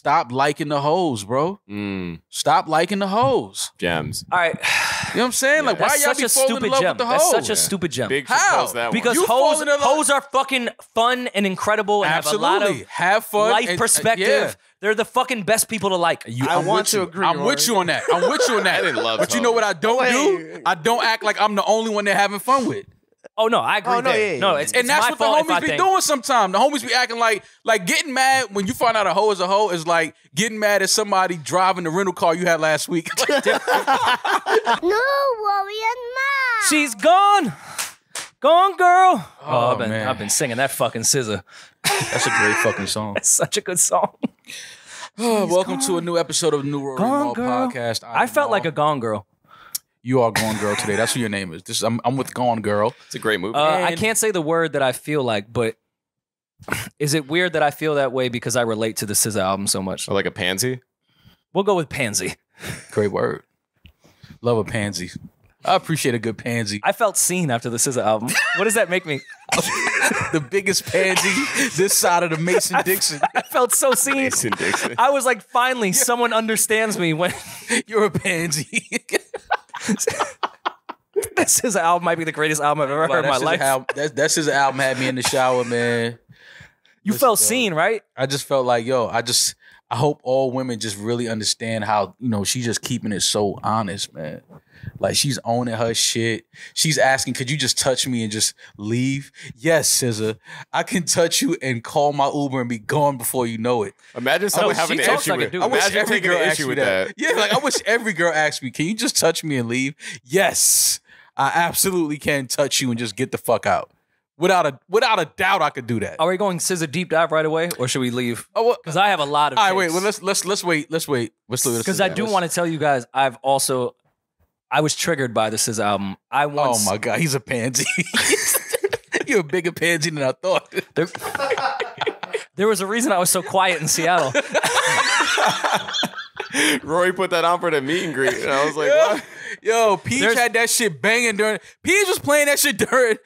stop liking the hoes, bro. Stop liking the hoes. Gems. All right. You know what I'm saying? Like, why y'all be falling in love with the hoes? That's such a stupid gem. Big How? that because one. hoes are fucking fun and incredible and have a lot of have fun life perspective. They're the fucking best people to like. I want to agree. I'm with you on that. I'm with you on that. I didn't love but you know what I don't do? I don't act like I'm the only one they're having fun with. Oh no, I agree. It's and that's my what the fault homies be doing sometimes. The homies be acting like getting mad when you find out a hoe is a hoe is like getting mad at somebody driving the rental car you had last week. No, Rory and Mal. She's gone. Gone, girl. Oh, man. I've been singing that fucking SZA. That's a great fucking song. It's such a good song. Welcome to a new episode of the new Rory and Mal podcast. I felt like a Gone Girl. You are Gone Girl today. That's what your name is. I'm with Gone Girl. It's a great movie. I can't say the word that I feel like, but is it weird that I feel that way because I relate to the SZA album so much? Or like a pansy? We'll go with pansy. Great word. Love a pansy. I appreciate a good pansy. I felt seen after the SZA album. What does that make me? The biggest pansy this side of the Mason-Dixon. I felt so seen. Mason-Dixon. I was like, finally, someone understands me when you're a pansy. This SZA album might be the greatest album I've ever heard in my life. That SZA album had me in the shower, man. You felt seen, right? I just felt like, I hope all women just really understand how, she's just keeping it so honest, man. Like, she's owning her shit. She's asking, could you just touch me and just leave? Yes, SZA. I can touch you and call my Uber and be gone before you know it. Imagine someone having an issue with I wish every girl asked me that. Yeah, like, I wish every girl asked me, can you just touch me and leave? Yes, I absolutely can touch you and just get the fuck out. Without a doubt, I could do that. Are we going SZA deep dive right away, or should we leave? Because I have a lot of. All right, wait. Well, let's wait. Because I do want to tell you guys, I was triggered by the SZA album. Oh my God, he's a pansy. You're a bigger pansy than I thought. There was a reason I was so quiet in Seattle. Rory put that on for the meet and greet, and I was like, what? Yo, Peeje had that shit banging during. Peeje was playing that shit during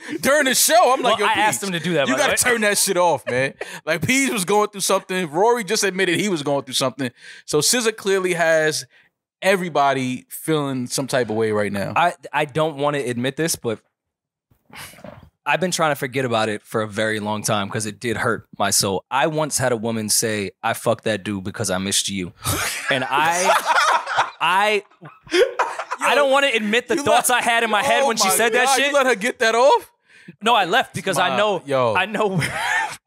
the show. I'm like, yo, I Peeje, asked him to do that. You gotta turn that shit off, man. Like, Peeje was going through something. Rory just admitted he was going through something. So SZA clearly has everybody feeling some type of way right now. I don't want to admit this, but I've been trying to forget about it for a very long time because it did hurt my soul. I once had a woman say, I fucked that dude because I missed you. And I don't want to admit the thoughts I had in my head when she said that shit. You let her get that off? No, I left because I know.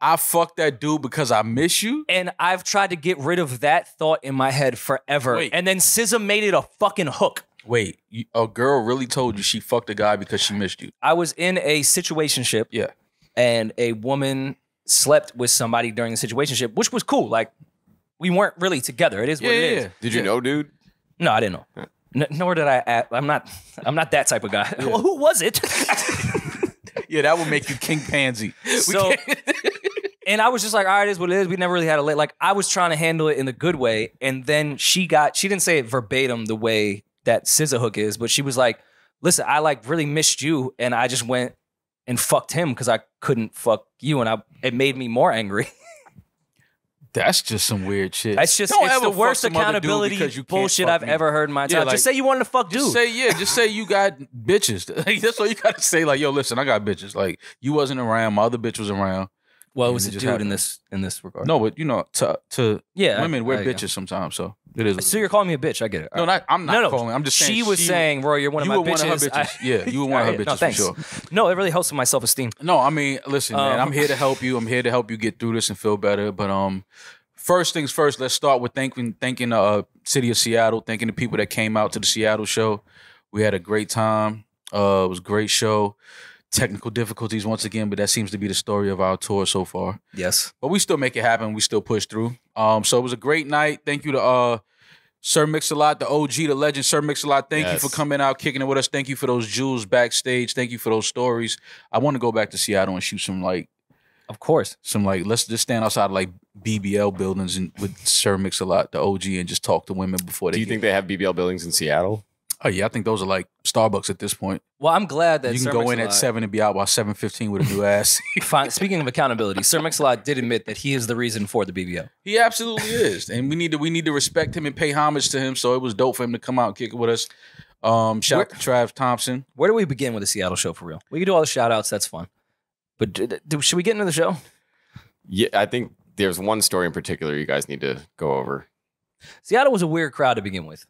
I fucked that dude because I miss you. And I've tried to get rid of that thought in my head forever. Wait. And then SZA made it a fucking hook. Wait, a girl really told you she fucked a guy because she missed you? I was in a situationship. Yeah. And a woman slept with somebody during the situationship, which was cool. Like, we weren't really together. It is what it is. Did you know, dude? No, I didn't know. Nor did I. I'm not that type of guy. Yeah. Well, who was it? Yeah, that would make you king pansy. So, and I was just like, all right, it is what it is. We never really had like, I was trying to handle it in the good way. And then she didn't say it verbatim the way that SZA hook is, but she was like, listen, I like really missed you. And I just went and fucked him because I couldn't fuck you. And it made me more angry. That's just some weird shit. It's the worst accountability bullshit I've ever heard in my time. Just say you wanted to fuck dude. Just say you got bitches. That's all you gotta say. Like, yo, listen, I got bitches. Like, you wasn't around, my other bitch was around. Well, it was a dude in this regard. No, but to women, we're bitches sometimes. So it is. So you're calling me a bitch? I get it. No, I'm not calling. I'm just saying. She was saying, Rory, you're one of my bitches. Yeah, you were one of her bitches for sure. No, it really helps with my self-esteem. No, I mean, listen, man, I'm here to help you. I'm here to help you get through this and feel better. But first things first, let's start with thanking City of Seattle, thanking the people that came out to the Seattle show. We had a great time. It was a great show. Technical difficulties once again, but that seems to be the story of our tour so far. Yes. But we still make it happen. We still push through. So it was a great night. Thank you to Sir Mix-a-Lot, the OG, the legend, Sir Mix-a-Lot. Thank you for coming out, kicking it with us. Thank you for those jewels backstage. Thank you for those stories. I want to go back to Seattle and shoot some of course. Let's just stand outside of BBL buildings and with Sir Mix-a-Lot, the OG, and just talk to women before they. Do you think they have BBL buildings in Seattle? Oh yeah, I think those are Starbucks at this point. Well, I'm glad that You can Sir go in Mix-a-Lot- at 7 and be out by 7:15 with a new ass. Fine. Speaking of accountability, Sir Mix-a-Lot did admit that he is the reason for the BBO. He absolutely is, and we need to respect him and pay homage to him. So it was dope for him to come out and kick it with us. Shout out to Trav Thompson. Where do we begin with the Seattle show for real? We can do all the shout outs. That's fun. But should we get into the show? Yeah, I think there's one story in particular you guys need to go over. Seattle was a weird crowd to begin with.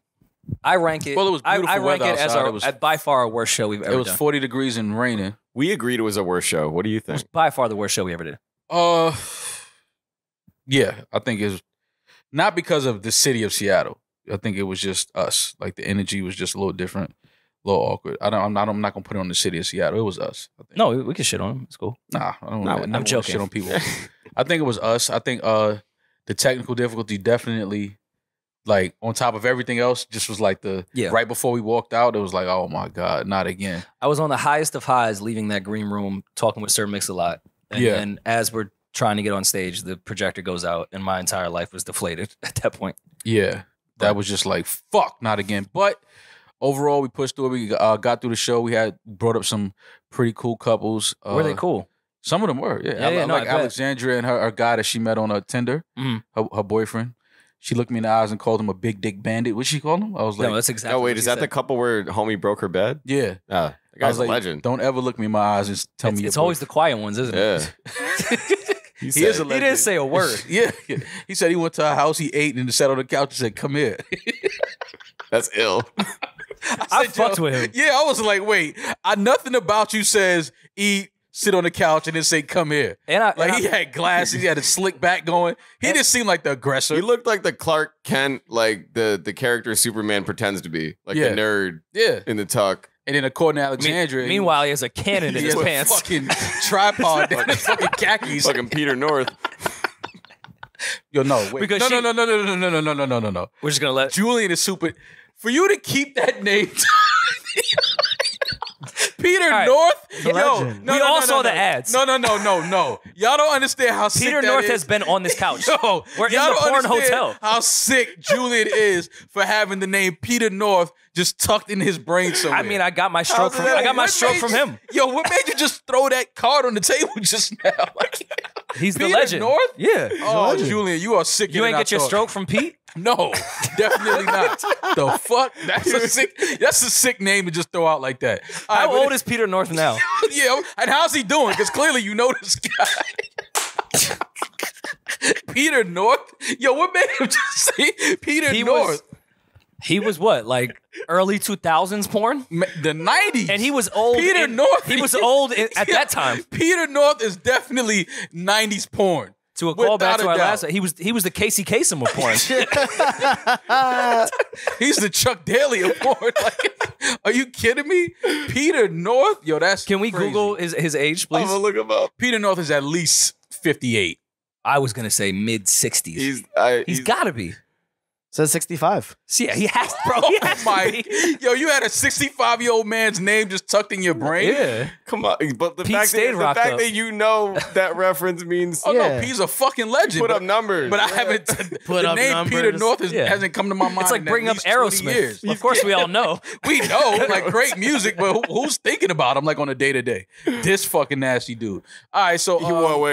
I rank it. Well, it was beautiful I rank weather it as outside. by far our worst show we've ever done. It was 40 degrees and raining. We agreed it was a worse show. What do you It was think? by far the worst show we ever did. Yeah, I think it's not because of the city of Seattle. I think it was just us. Like the energy was just a little different, a little awkward. I'm not gonna put it on the city of Seattle. It was us. I think. No, we can shit on him. It's cool. Nah, I don't. No, I I'm joking. Shit on people. I think it was us. I think the technical difficulty definitely, like on top of everything else, just was like right before we walked out. It was like, oh my god, not again. I was on the highest of highs leaving that green room talking with Sir Mix-a-Lot. And then as we're trying to get on stage, the projector goes out and my entire life was deflated at that point. Yeah, that was just like, fuck, not again. But overall, we pushed through it. We got through the show. We brought up some pretty cool couples. Were they cool? Some of them were, yeah. Yeah, like Alexandria and her guy that she met on Tinder, her boyfriend. She looked me in the eyes and called him a big dick bandit. What she called him? I was like, no, that's exactly. Oh wait, what is she that said. the couple where homie broke her bed? Yeah. The I guy's was a like, legend. don't ever look me in my eyes and tell me It's always the quiet ones, isn't it? Yeah. He is a legend. He didn't say a word. Yeah. He said he went to our house, he ate, and sat on the couch and said, come here. That's ill. I fucked with him. Yeah, I was like, wait, nothing about you says eat, sit on the couch, and then say, come here. He had glasses, he had a slick back going. He didn't seem like the aggressor. He looked like the Clark Kent, like the character Superman pretends to be. Like the nerd in the tuck. And then according to Alexandria. Meanwhile, he has a cannon in his pants. Fucking tripod down his fucking khakis. Fucking Peter North. Yo, no, wait. Because No. We're just gonna let Julian is super. For you to keep that name, Peter North. legend. We all saw the ads. No. Y'all don't understand how sick Peter that North is. has been on this couch. Yo, We're in y'all the don't porn understand hotel. How sick Julian is for having the name Peter North just tucked in his brain somewhere. I mean, I got my stroke from him. Yo, what made you just throw that card on the table just now? Like, He's the Peter legend. North? Yeah. Oh, legend. Julian, you are sick. You ain't get your stroke from Pete? No, definitely not. The fuck? That's a sick name to just throw out like that. All How right, old is Peter North now? Yeah, and how's he doing? Because clearly you know this guy. Peter North? Yo, what made him just say Peter North? He was what, like early 2000s porn? The 90s. And he was old. Peter North. He was old at that time. Peter North is definitely 90s porn. To a call back Without to a our doubt. last, he was the Casey Kasem of porn. He's the Chuck Daly of porn. Like, are you kidding me? Peter North? Yo, that's Can we crazy. Google his age, please? I'm gonna look him up. Peter North is at least 58. I was gonna say mid 60s. He's got to be. Says 65. So yeah, he has, bro. He has to be. Yo, you had a 65-year-old man's name just tucked in your brain? Yeah. Come on, but the Pete fact, stayed rocked up. that you know that reference means Oh, Yeah. no, Pete's a fucking legend. put but- up numbers. But I haven't. Put the up name Peter numbers. North Yeah. hasn't come to my mind. It's like in bringing at up least 20 years. Aerosmith. Of course, we all know. We know, like great music, but who's thinking about him like on a day to day? This fucking nasty dude. All right, so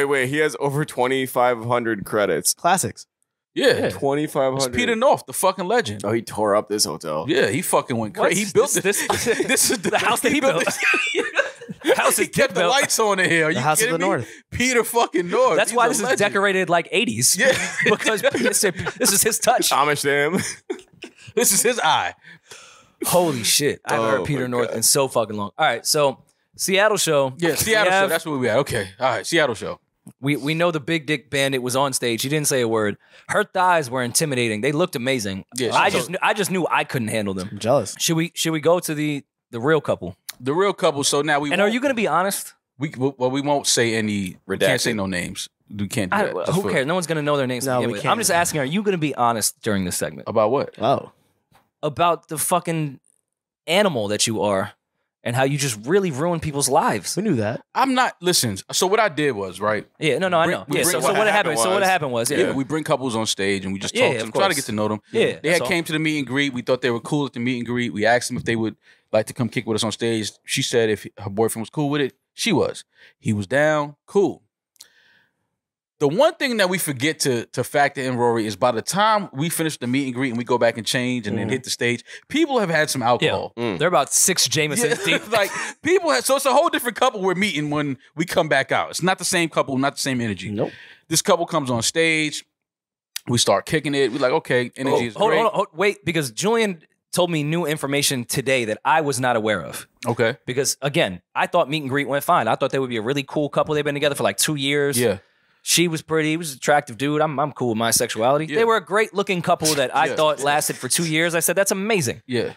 wait. He has over 2,500 credits. Classics. yeah, 2,500. it's Peter North, the fucking legend. Oh, he tore up this hotel. Yeah, he fucking went crazy. He built this. This is the house that he built. The house he that kept the built. lights on in here. Are you The House of kidding the me? North. Peter fucking North. That's He's why a this is legend. decorated like 80s. Yeah. Because this is his touch. Amish damn. This is his eye. Holy shit. I haven't Oh heard Peter my North God. in so fucking long. All right, so Seattle show. Yeah, Seattle We have- show. That's where we at. Okay. All right, Seattle show. We know the big dick bandit was on stage. He didn't say a word. Her thighs were intimidating. They looked amazing. Yeah, I so- just knew I couldn't handle them. I'm jealous. Should we go to the real couple? The real couple. So now we And are you going to be honest? we won't say any. We Redacted. can't say no names. We can't do that. Just Who for- cares? No one's going to know their names. to No, begin we with. can't. I'm just asking, are you going to be honest during this segment About what? Oh. about the fucking animal that you are and how you just really ruin people's lives? We knew that. I'm not. Listen. So what I did was right. Yeah, no, I Bring- know. we Yeah, bring- so what happened? So what happened was, Yeah, we bring couples on stage and we just Yeah, talk to of them, try to course. get to know them. Yeah, They that's had all. came to the meet and greet. We thought they were cool at the meet and greet. We asked them if they would like to come kick with us on stage. She said if her boyfriend was cool with it, she was. He was down, cool. The one thing that we forget to factor in, Rory, is by the time we finish the meet and greet and we go back and change and then hit the stage, people have had some alcohol. They're about 6 Jamesons deep. Like people have, so it's a whole different couple we're meeting when we come back out. It's not the same couple, not the same energy. Nope. This couple comes on stage, we start kicking it. We're like, okay, energy is great. Hold on, wait, because Julian told me new information today that I was not aware of. Okay. Because again, I thought meet and greet went fine. I thought they would be a really cool couple. They've been together for like 2 years. Yeah. She was pretty. He was an attractive dude. I'm cool with my sexuality. Yeah. They were a great looking couple that I thought lasted for 2 years. I said, that's amazing. Yeah.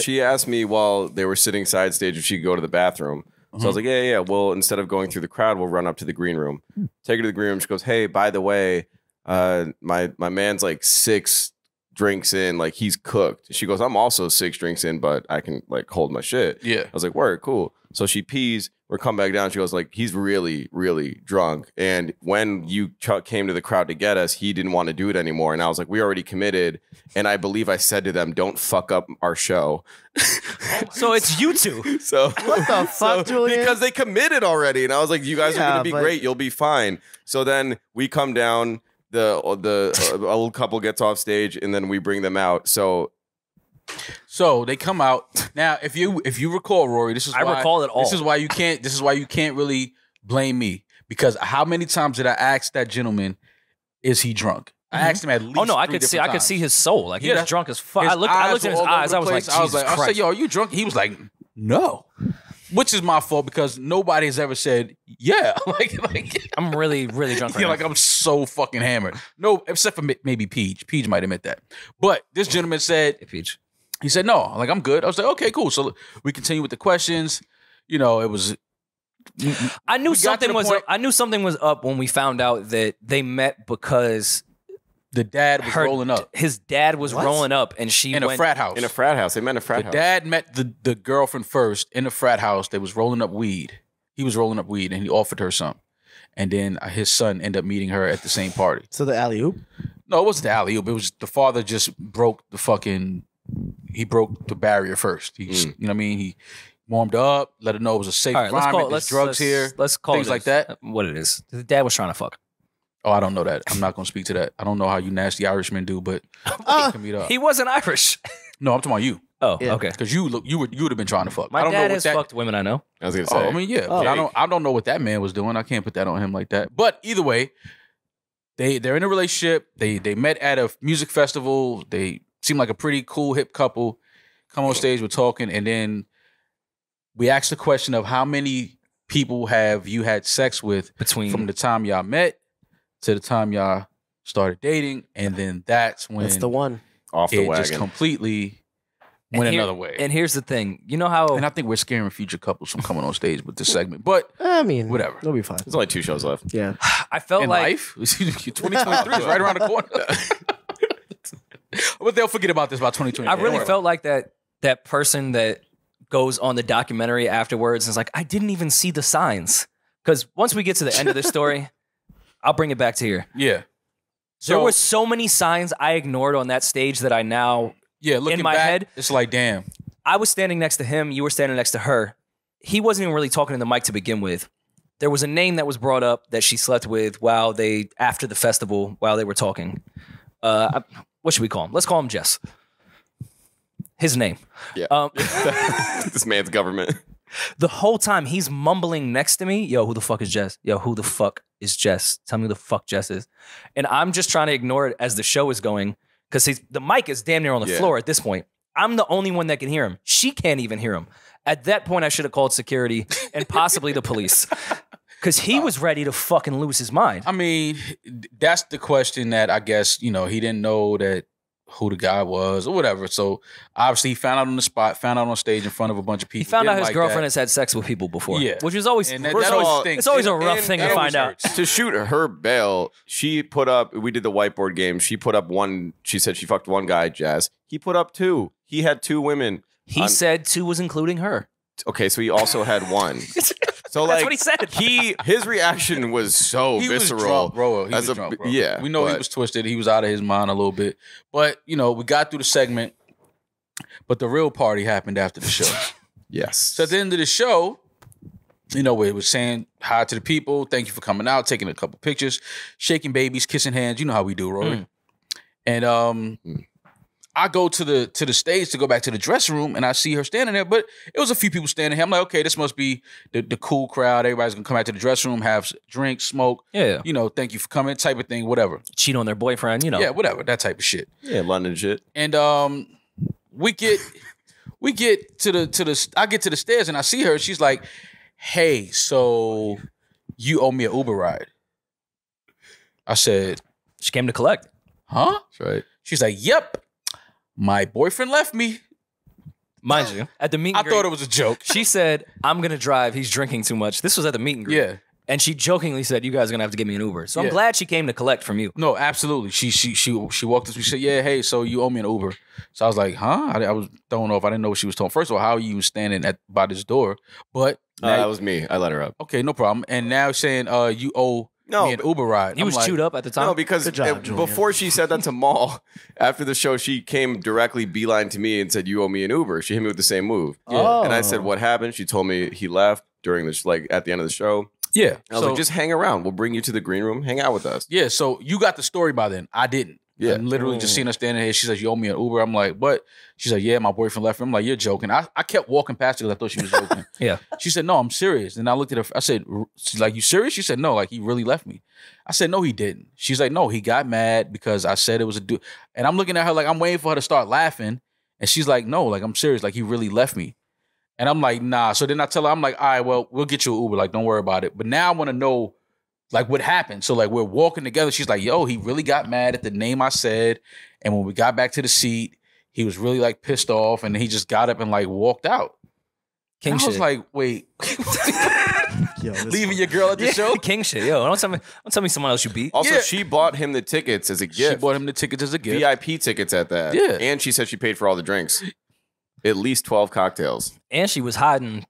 She asked me while they were sitting side stage if she could go to the bathroom. So I was like, yeah. Well, instead of going through the crowd, we'll run up to the green room. Take her to the green room. She goes, hey, by the way, my man's like 6 drinks in, like he's cooked. She goes, I'm also 6 drinks in, but I can like hold my shit. Yeah. I was like, word, cool. So she pees. We're come back down. She goes like, he's really, really drunk. And when you came to the crowd to get us, he didn't want to do it anymore. And I was like, we already committed. And I believe I said to them, don't fuck up our show. So it's you two. So What the fuck, Julian? because they committed already. And I was like, you guys are going to be but- great. You'll be fine. So then we come down. The old couple gets off stage, and then we bring them out. So they come out. Now, if you recall, Rory, this is why I recall it all. This is why you can't really blame me, because how many times did I ask that gentleman, is he drunk? I asked him at least. Oh no, I 3 could different see times. his soul. Like he was drunk as fuck. His I looked in his were all eyes. over I the was like, place. Jesus I Christ. said, yo, are you drunk? He was like, no. Which is my fault, because nobody has ever said, yeah. like I'm really, really drunk right yeah, now. like I'm so fucking hammered. No, except for maybe Peeje. Peeje might admit that. But this gentleman said, Hey, Peeje. he said, no, like I'm good. I was like, okay, cool. So we continue with the questions. You know, it was. I knew We got to something the was point- up. I knew something was up when we found out that they met because The dad was rolling up his dad was rolling up, and she in a went, frat house. in a frat house, they met in a frat The house. dad met the girlfriend first in the frat house. They was rolling up weed. He was rolling up weed, and he offered her some. And then his son ended up meeting her at the same party. So the alley-oop? No, it wasn't the alley-oop. It was the father just broke the fucking. He broke the barrier first. He, you know what I mean? He warmed her up, let her know it was a safe All right, environment. There's drugs here. Let's call things it like that. What it is. The dad was trying to fuck. Oh, I don't know that. I'm not going to speak to that. I don't know how you nasty Irishmen do, but we can meet up. He wasn't Irish. No, I'm talking about you. Oh, Yeah. okay. Because you would have been trying to fuck. My I don't dad know what has that, fucked women I know. I was gonna say. Oh, I mean, yeah. But I don't know what that man was doing. I can't put that on him like that. But either way, they're in a relationship. They met at a music festival. They seem like a pretty cool hip couple. Come on stage, we're talking, and then we asked the question of how many people have you had sex with from the time y'all met to the time y'all started dating, and then that's when That's the one. Off the it wagon. just completely went another way. And here's the thing. You know how And I think we're scaring future couples from coming on stage with this segment. But I mean, whatever. It'll be fine. There's only 2 shows left. Yeah. I felt In like life, 2023 is right around the corner. But they'll forget about this by 2020. I really felt like that person that goes on the documentary afterwards and is like, I didn't even see the signs. Because once we get to the end of this story, I'll bring it back to here. Yeah. There were so many signs I ignored on that stage that I now, looking in my back, head, it's like, damn. I was standing next to him. You were standing next to her. He wasn't even really talking to the mic to begin with. There was a name that was brought up that she slept with after the festival while they were talking. What should we call him? Let's call him Jess. His name. Yeah. This man's government. The whole time he's mumbling next to me, yo, who the fuck is Jess? Yo, who the fuck is Jess? Tell me who the fuck Jess is. And I'm just trying to ignore it as the show is going because the mic is damn near on the floor at this point. I'm the only one that can hear him. She can't even hear him. At that point, I should have called security and possibly the police because he was ready to fucking lose his mind. I mean, that's the question that I guess, he didn't know that who the guy was or whatever. So obviously he found out on the spot, found out on stage in front of a bunch of people. He found out Didn't his like girlfriend that. has had sex with people before. Yeah. Which is always, And that First of always all, stinks. it's always a rough thing to that find always out. hurts. To shoot her bail, she put up, we did the whiteboard game. She put up one, she said she fucked one guy, Jazz. He put up 2. He had 2 women. He said 2 was including her. Okay, so he also had 1. So That's like what he said. His reaction was so He visceral. was drunk, bro. He as was a- drunk, bro. yeah, we know he but- was twisted. He was out of his mind a little bit. But, we got through the segment. But the real party happened after the show. Yes. So at the end of the show, you know, it was saying hi to the people. Thank you for coming out, taking a couple pictures, shaking babies, kissing hands. You know how we do, Rory. And I go to the stage to go back to the dressing room, and I see her standing there. But it was a few people standing here. I'm like, okay, this must be the cool crowd. Everybody's gonna come out to the dressing room, have drinks, smoke. Yeah. You know, thank you for coming, type of thing, whatever. Cheat on their boyfriend, you know. Yeah, whatever, that type of shit. Yeah, London shit. And we get to the I get to the stairs, and I see her. She's like, hey, so you owe me an Uber ride. I said, She came to collect. huh? That's right. She's like, yep. My boyfriend left me. Mind you, at the meet and I greet, thought it was a joke. she said, I'm going to drive. He's drinking too much. This was at the meet and greet. Yeah. And she jokingly said, you guys are going to have to give me an Uber. So I'm Yeah. glad she came to collect from you. No, absolutely. She walked us. She said, yeah, hey, so you owe me an Uber. So I was like, huh? I was throwing off. I didn't know what she was talking. First of all, how are you standing by this door? But now, That was me. I let her up. okay, no problem. And now saying you owe No, me an Uber ride. He I'm was like, chewed up at the time. No, because Good job, Julian. before she said that to Mal, after the show, she came directly beeline to me and said, you owe me an Uber. She hit me with the same move. Oh. And I said, what happened? She told me he left during this, like at the end of the show. Yeah. I was like, just hang around. We'll bring you to the green room. Hang out with us. Yeah, so you got the story by then. I didn't. Yeah. I'm literally just seeing her standing here. She says, you owe me an Uber. I'm like, what? She's like, yeah, my boyfriend left me. I'm like, you're joking. I kept walking past her because I thought she was joking. Yeah. She said, no, I'm serious. And I looked at her. I said, she's like, you serious? She said, no, like he really left me. I said, no, he didn't. She's like, no, he got mad because I said it was a dude. And I'm looking at her like I'm waiting for her to start laughing. And she's like, no, like I'm serious. Like he really left me. And I'm like, nah. So then I tell her, I'm like, all right, well, we'll get you an Uber. Like, don't worry about it. But now I want to know like what happened. So like we're walking together. She's like, yo, he really got mad at the name I said. And when we got back to the seat, he was really like pissed off and he just got up and like walked out. King And I was shit. like, wait, Yo, this leaving one. your girl at the show? King shit. Yo, don't tell me someone else you beat. Also, Yeah. she bought him the tickets as a gift. She bought him the tickets as a gift. VIP tickets at that. Yeah. And she said she paid for all the drinks. At least 12 cocktails. And she was hiding.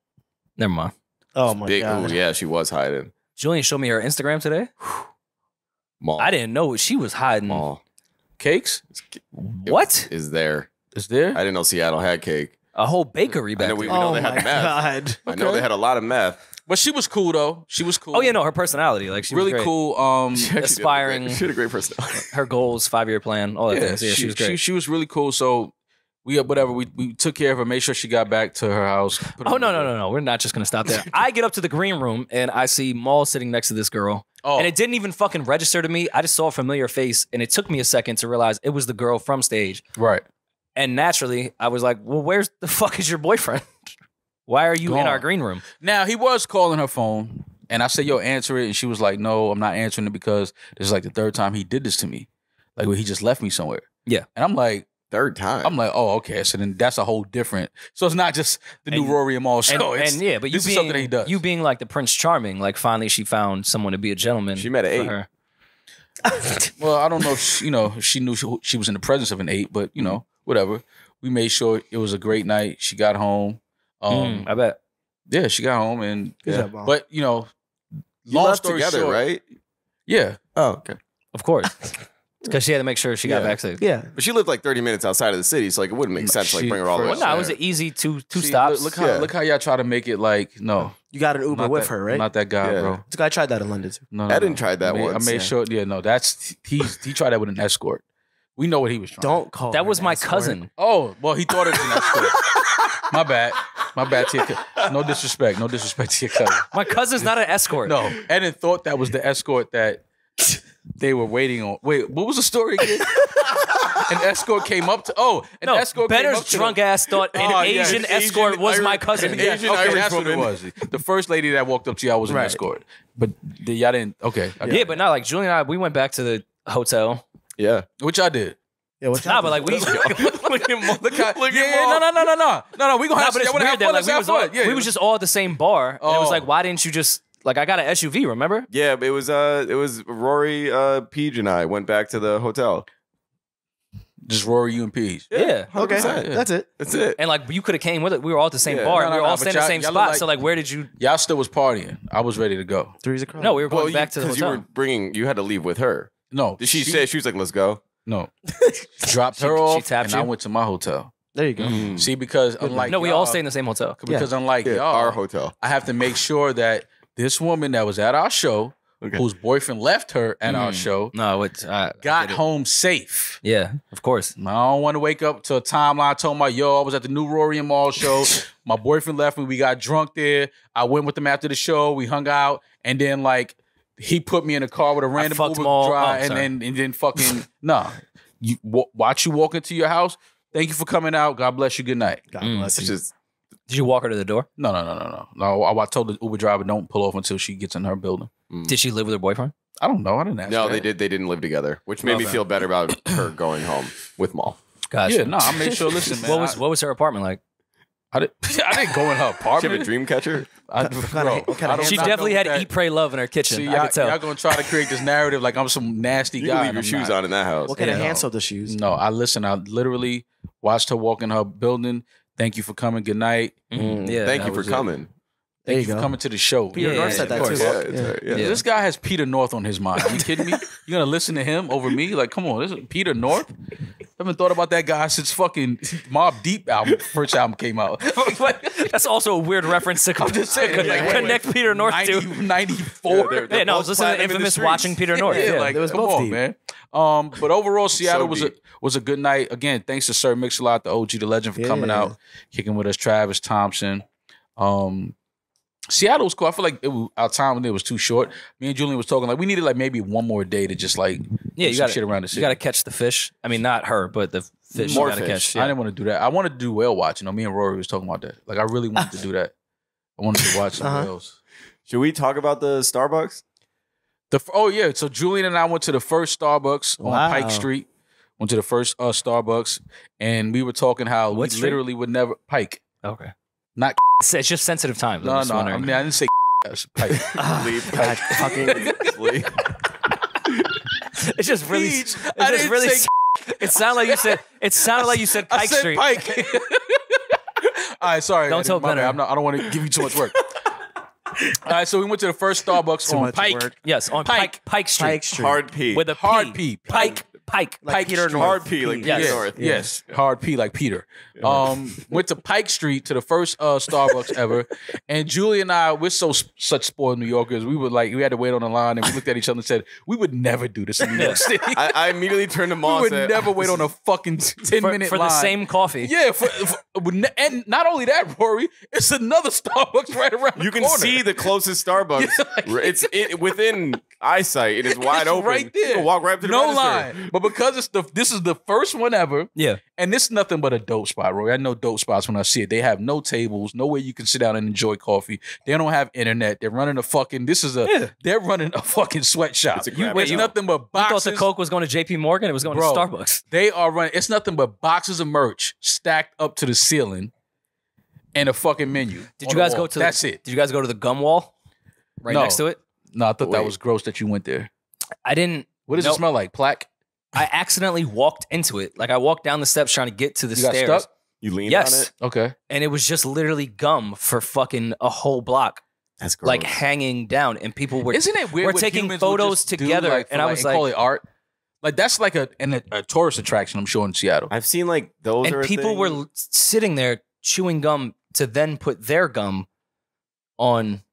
Never mind. Oh my Big, god. ooh, yeah, she was hiding. Julian showed me her Instagram today. Mal. I didn't know she was hiding. Mal. Cakes What? Is there. is there? I didn't know Seattle had cake. A whole bakery I back know there. we know Oh they had my meth. god. I know they had a lot of meth. But she was cool though. She was cool. Oh yeah, no, her personality, like she really was great. cool. She actually did Aspiring. She had a great personality. Her goals, 5-year plan, all that things. Yeah, she was great. She was really cool. So we took care of her, made sure she got back to her house. put her Oh in the- no! We're not just gonna stop there. I get up to the green room and I see Mal sitting next to this girl, Oh. and it didn't even fucking register to me. I just saw a familiar face, and it took me a second to realize it was the girl from stage. Right. And naturally, I was like, "Well, where's the fuck is your boyfriend? Why are you in Gone. our green room?" Now he was calling her phone, and I said, "Yo, answer it." And she was like, "No, I'm not answering it because this is like the third time he did this to me. Like where he just left me somewhere." Yeah. And I'm like, Third time. oh, okay. So then that's a whole different. So it's not just the new And- Rory and Mal show. And, It's- and yeah, but you this is being something that he does. you being like the Prince Charming, like finally she found someone to be a gentleman. She met an for 8. her. Well, I don't know if she knew she was in the presence of an 8, but whatever. We made sure it was a great night. She got home. I bet. Yeah, she got home and Good job, Mom. but you long left story together, short, right? Yeah. Oh, okay. Of course, because she had to make sure she got Yeah. back safe. Yeah. But she lived like 30 minutes outside of the city, so like it wouldn't make sense to like She- bring her all the way. Well, up no, it was there. an easy two See, stops. Look how y'all try to make it like no. You got an Uber Not with that- her, I'm right? not that guy, Yeah. bro. This guy tried that in London too. No, Eden tried that I made, once, I made yeah. sure. Yeah, no, he tried that with an escort. We know what he was trying. Don't call That her was an my escort. cousin. Oh, well, he thought it was an escort. My bad. To your No disrespect. No disrespect to your cousin. My cousin's not an escort. No, Eden thought that was the escort that they were waiting on. Wait, what was the story again? An escort came up to. An No, escort came Better's up to drunk ass thought an Oh, yeah, Asian an escort Asian was my Irish- cousin. an Yeah. Asian Okay, Irish that's what it woman. was. The first lady that walked up to y'all was an Right. escort, but y'all didn't. Okay, I got Yeah, it. but not like Julian and I. We went back to the hotel. Yeah. Which I did. Yeah, what's Nah, but like we. Look at Mal. Look how, Look yeah, at Mal. no. We gonna Nah, have but it's y'all wanna weird have that fun. like Let's we have was all, fun. Yeah, we was just all at the same bar, and it was Oh. like, why didn't you just like I got an SUV? Remember? Yeah, but it was Rory, Peeje, and I went back to the hotel. just Rory, you and Peeje. Yeah. Okay, 100%. that's it. That's it. And like you could have came with it. We were all at the same Yeah. bar. No, and we were no, all but staying in the y'all- same y'all spot. look So like, where did you? Y'all still was partying. I was ready to go. Three's a crowd. No, we were going Well, back to the because you hotel. were bringing. You had to leave with her. No, Did she say she was like, "Let's go"? no? Dropped her off, tapped and I you? went to my hotel. There you go. See, because unlike No, we all y'all- stay in the same hotel. Because unlike y'all, our hotel. I have to make sure that this woman that was at our show, whose boyfriend left her at our show, No, it's got home safe. Yeah, of course. I don't want to wake up to a timeline talking about, yo, I was at the new Rory and Mal show. My boyfriend left me. We got drunk there. I went with him after the show. We hung out. And then, like, he put me in a car with a random fucked Uber Mal. driver. Oh, and then fucking, nah. You, watch you walk into your house. Thank you for coming out. God bless you. Good night. God bless you. Did you walk her to the door? No. I told the Uber driver, don't pull off until she gets in her building. Did she live with her boyfriend? I don't know. I didn't ask No, that. they didn't live together, which made me feel better about her going home with Mal. Gotcha. Yeah, no, I made sure. Listen, man. What was her apartment like? I didn't go in her She have apartment. a dream catcher? I do She not definitely know had that. Eat, Pray, Love in her kitchen. See, I could tell. y'all gonna try to create this narrative like I'm some nasty You guy. can leave and your I'm shoes not. on in that house. What kind of Yeah. hands are the shoes? No, I literally watched her walk in her building. Thank you for coming. Good night. Yeah. Thank that you for was it. coming. Thank you you for go. coming to the show. Peter Yeah, North yeah, said that of too. course. Yeah, it's all right. Yeah. Yeah. This guy has Peter North on his mind. Are you kidding me? You gonna listen to him over me? Like, come on, this is Peter North. I haven't thought about that guy since fucking Mobb Deep first album came out. That's also a weird reference to I'm just saying, like, connect Peter North 90, to. 94. they're Yeah, no, I was both listening to platinum in the Infamous streets. watching Peter North. Yeah, Yeah, like They was come both on, deep. man. But overall, Seattle So was a good night. Again, thanks to Sir Mix-a-Lot, the OG, the legend, for coming Yeah. out, kicking with us. Travis Thompson. Seattle was cool. I feel like our time there was too short. Me and Julian was talking like we needed like maybe one more day to just like Yeah, do you some got shit around the city. You got to catch the fish. I mean, not her, but the fish. More you got to fish. catch. I Yeah. didn't want to do that. I wanted to do whale watching. Me and Rory was talking about that. Like I really wanted to do that. I wanted to watch some whales. Should we talk about the Starbucks? So Julian and I went to the first Starbucks on Wow. Pike Street. Went to the first Starbucks, and we were talking how What we street? literally would never Pike, Okay. not It's just sensitive times. no. I'm just I wondering. mean, I didn't say Pike. Leave. God, fucking. Leave. It's just really. Peach, It's I just didn't really. say It sounded like you said. It sounded like you said I Pike said Street. Pike. All right, sorry. Don't tell My bad. Benner. I don't want to give you too much work. All right, so we went to the first Starbucks Too on much Pike. work. Yes, on Pike Street. Pike Street. Hard P. With a Hard P. P. Pike. Like Pike Peter Street. North. Hard P, like Yes. Peter North. Yes, hard P like Peter. Went to Pike Street to the first Starbucks ever, and Julie and I, we're such spoiled New Yorkers. We had to wait on the line, and we looked at each other and said, "We would never do this in New York City. I immediately turned to We Mal and would said, never wait on a fucking 10-minute For line the same coffee. Yeah, and not only that, Rory, it's another Starbucks right around the You can corner. see the closest Starbucks. It's within eyesight. It is wide It's open. right there. You can walk right up to the no register. line, but because this is the first one ever. Yeah. And this is nothing but a dope spot, Rory. I know dope spots when I see it. They have no tables, no way you can sit down and enjoy coffee. They don't have internet. They're running a fucking. They're running a fucking sweatshop. It's a grab It's bag. nothing but You thought boxes. the Coke was going to J.P. Morgan? It was going Bro, to Starbucks. They are running. It's nothing but boxes of merch stacked up to the ceiling, and a fucking menu. Did on you the guys wall. go to? That's it. Did you guys go to the gum wall? Right No. next to it. No, I thought that Wait. was gross that you went there. I didn't. What does Nope. it smell like? Plaque? I accidentally walked into it. Like I walked down the steps trying to get to the You got stairs. stuck? You leaned Yes. on it. Okay. And it was just literally gum for fucking a whole block, That's gross. like hanging down, and people were. Isn't it weird? We're what taking humans will photos just do, together, like, and I was call like- it art. Like that's like a tourist attraction. I'm sure in Seattle. I've seen like those. And are a people thing. were sitting there chewing gum to then put their gum on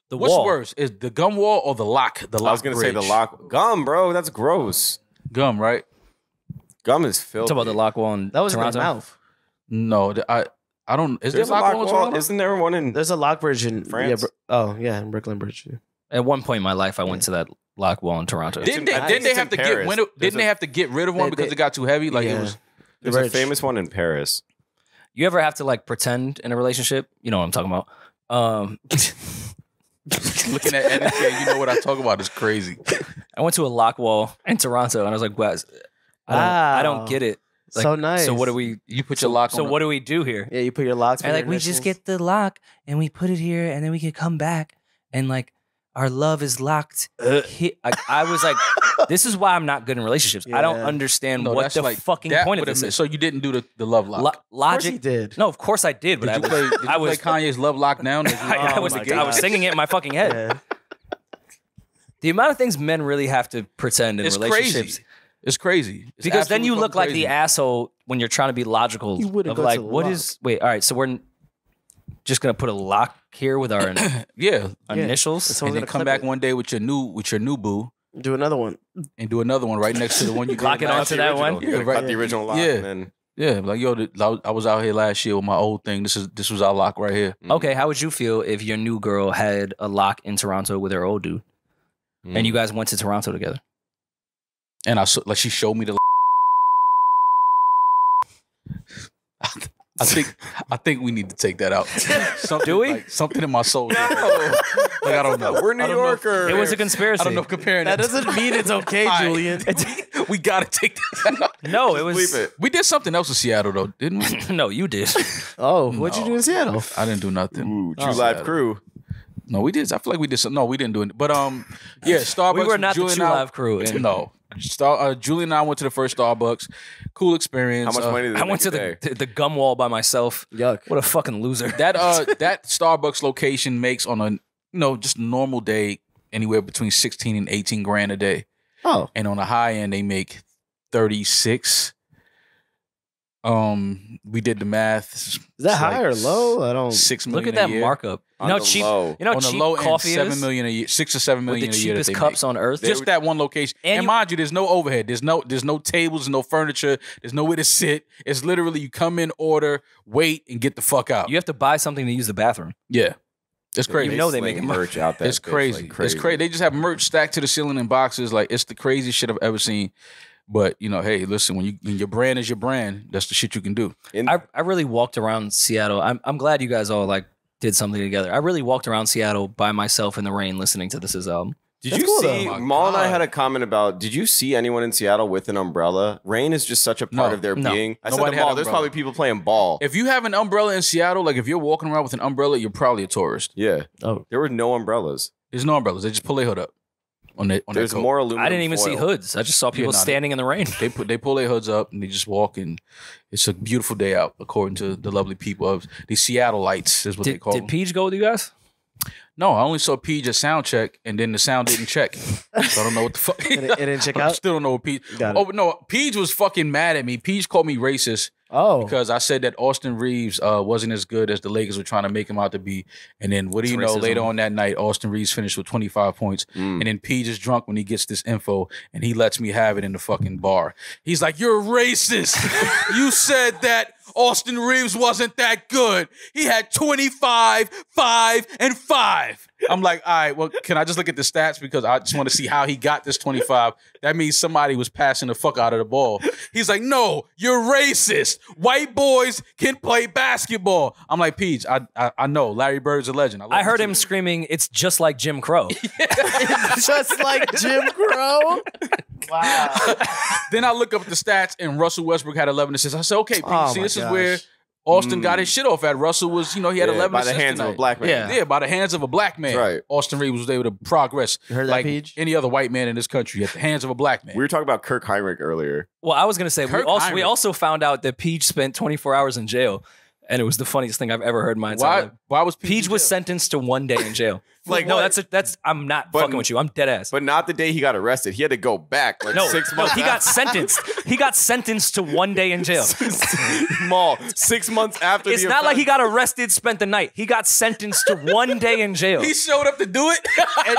the What's wall. worse, is the gum wall or the lock? The lock. I was gonna say the bridge? lock gum, bro. That's gross. gum, right? Gum is filthy. Talk about the lock wall in That was in Toronto. my mouth. No, I don't. Is There's there a lock lock wall in wall. Toronto? Isn't there one in? There's a lock bridge in France? in Brooklyn Bridge. Yeah. At one point in my life, I went to that lock wall in Toronto. Didn't I think they it's have in to Paris. get rid of? There's Didn't they have to get rid of one because it got too heavy? Like it Yeah. was. There's a bridge. famous one in Paris. You ever have to like pretend in a relationship? You know what I'm talking about. Looking at Ed and saying, you know what I talk about is crazy. I went to a lock wall in Toronto, and I was like, "Wow, I don't Wow. get it." Like, So nice. So what do we? You put your lock So on. what do we do here? Yeah, you put your locks. for And your like we just initials. get the lock and we put it here, and then we can come back and like our love is locked. I was like, this is why I'm not good in relationships. I don't Yeah. understand No, what that's the like fucking that point of would've this been- is. So you didn't do the love lock. Of course Logic. he did. No, of course I did, but Did you play? Did you I was play Kanye's Love Lock Down? I was my I was God. singing it in my fucking head. Yeah. The amount of things men really have to pretend in It's relationships crazy. It's crazy. It's because then you absolutely look like crazy. the asshole when you're trying to be logical. You wouldn't of go like, to the what lock. is? Wait, all right. So we're just gonna put a lock here with our Yeah. initials. Someone's And then gonna come clip back it. one day with your new boo Do another one. and do another one right next to the one you did Lock it last onto The that original. one? You gotta Yeah, cut right. the original lock Yeah. and then Yeah, like I was out here last year with my old thing. This was our lock right here. Okay, how would you feel if your new girl had a lock in Toronto with her old dude, and you guys went to Toronto together? And like she showed me the. I think we need to take that out. Something, Do we? Like, something in my soul. Like I don't know. We're New I don't know if- Yorker. It was a conspiracy. I don't know if comparing That doesn't mean it's okay, All right. Julian. We gotta take that out. No, it was. Leave it. We did something else in Seattle though, didn't we? No, you did. Oh, what'd you do in Seattle? I didn't do nothing. Ooh, True Oh. Live Crew. No, we did. I feel like we did something. No, we didn't do it. But yeah, Starbucks. We were not the Julian True and I- Live crew. And No. Julian and I went to the first Starbucks. Cool experience. How much money did I went to the gum wall by myself. Yuck. What a fucking loser. That Starbucks location makes on a just a normal day anywhere between 16 and 18 grand a day. Oh. And on the high end they make 36. We did the math. Is that high or low? I don't. 6 Look million at that a year. markup. You On know how the cheap. low. You know how On the cheap low end, coffee 7 is. million a year, 6 or 7 With million the a year. cheapest that they cups make. on earth. Just that one location. And And you- mind you, there's no overhead. There's no tables, there's no furniture. There's nowhere to sit. It's literally you come in, order, wait, and get the fuck out. You have to buy something to use the bathroom. Yeah. It's crazy. You know they sling make it merch out there. It's crazy. It's crazy. They just have merch stacked to the ceiling in boxes. Like it's the craziest shit I've ever seen. But hey, listen, when your brand is your brand, that's the shit you can do. I really walked around Seattle. I'm glad you guys all like did something together. I really walked around Seattle by myself in the rain listening to this album. Did That's you cool, see? though. Mal and I God. had a comment about. Did you see anyone in Seattle with an umbrella? Rain is just such a part No. of their No. being. I said Nobody to had Mal, there's umbrella. probably people playing ball. If you have an umbrella in Seattle, like if you're walking around with an umbrella, you're probably a tourist. Yeah. Oh. There were no umbrellas. There's no umbrellas. They just pull their hood up on their There's coat. more aluminum. I didn't even see foil. hoods. I just saw people nah, standing in the rain. They pull their hoods up and they just walk, and it's a beautiful day out, according to the lovely people of the Seattleites, is what they call Did them. Peeje go with you guys? No, I only saw Peeje at sound check, and then the sound didn't check. So I don't know what the fuck. It didn't check I out? still don't know what Peeje. Got it. Oh no, Peeje was fucking mad at me. Peeje called me racist Oh. because I said that Austin Reeves wasn't as good as the Lakers were trying to make him out to be. And then what do you know? Racism. Later on that night, Austin Reeves finished with 25 points. And then Peeje is drunk when he gets this info, and he lets me have it in the fucking bar. He's like, "You're racist. You said that Austin Reeves wasn't that good. He had 25, 5, and 5." I'm like, all right, well, can I just look at the stats because I just want to see how he got this 25. That means somebody was passing the fuck out of the ball. He's like, "No, you're racist. White boys can play basketball." I'm like, Peeje, I know. Larry Bird's a legend. I heard him screaming, "It's just like Jim Crow." Just like Jim Crow? Wow. Then I look up the stats, and Russell Westbrook had 11 assists. I said, okay, Peeje, Oh see, my this is gosh. where Austin got his shit off at. Russell was, he had 11 by the assists hands of a tonight. black man. Yeah. Yeah, by the hands of a black man. Right. Austin Reeves was able to progress You heard that, like Peeje? any other white man in this country at the hands of a black man. We were talking about Kirk Heinrich earlier. Well, I was gonna say we Kirk also Heinrich. found out that Peeje spent 24 hours in jail, and it was the funniest thing I've ever heard in my entire life. Why was Peeje was sentenced to 1 day in jail. Like no, what? that's I'm not But- fucking with you. I'm dead ass. But not the day he got arrested. He had to go back like no, 6 no, months. he got sentenced. He got sentenced to 1 day in jail. Mal 6 months after. It's the not like he offense. got arrested, spent the night. He got sentenced to 1 day in jail. He showed up to do it. And,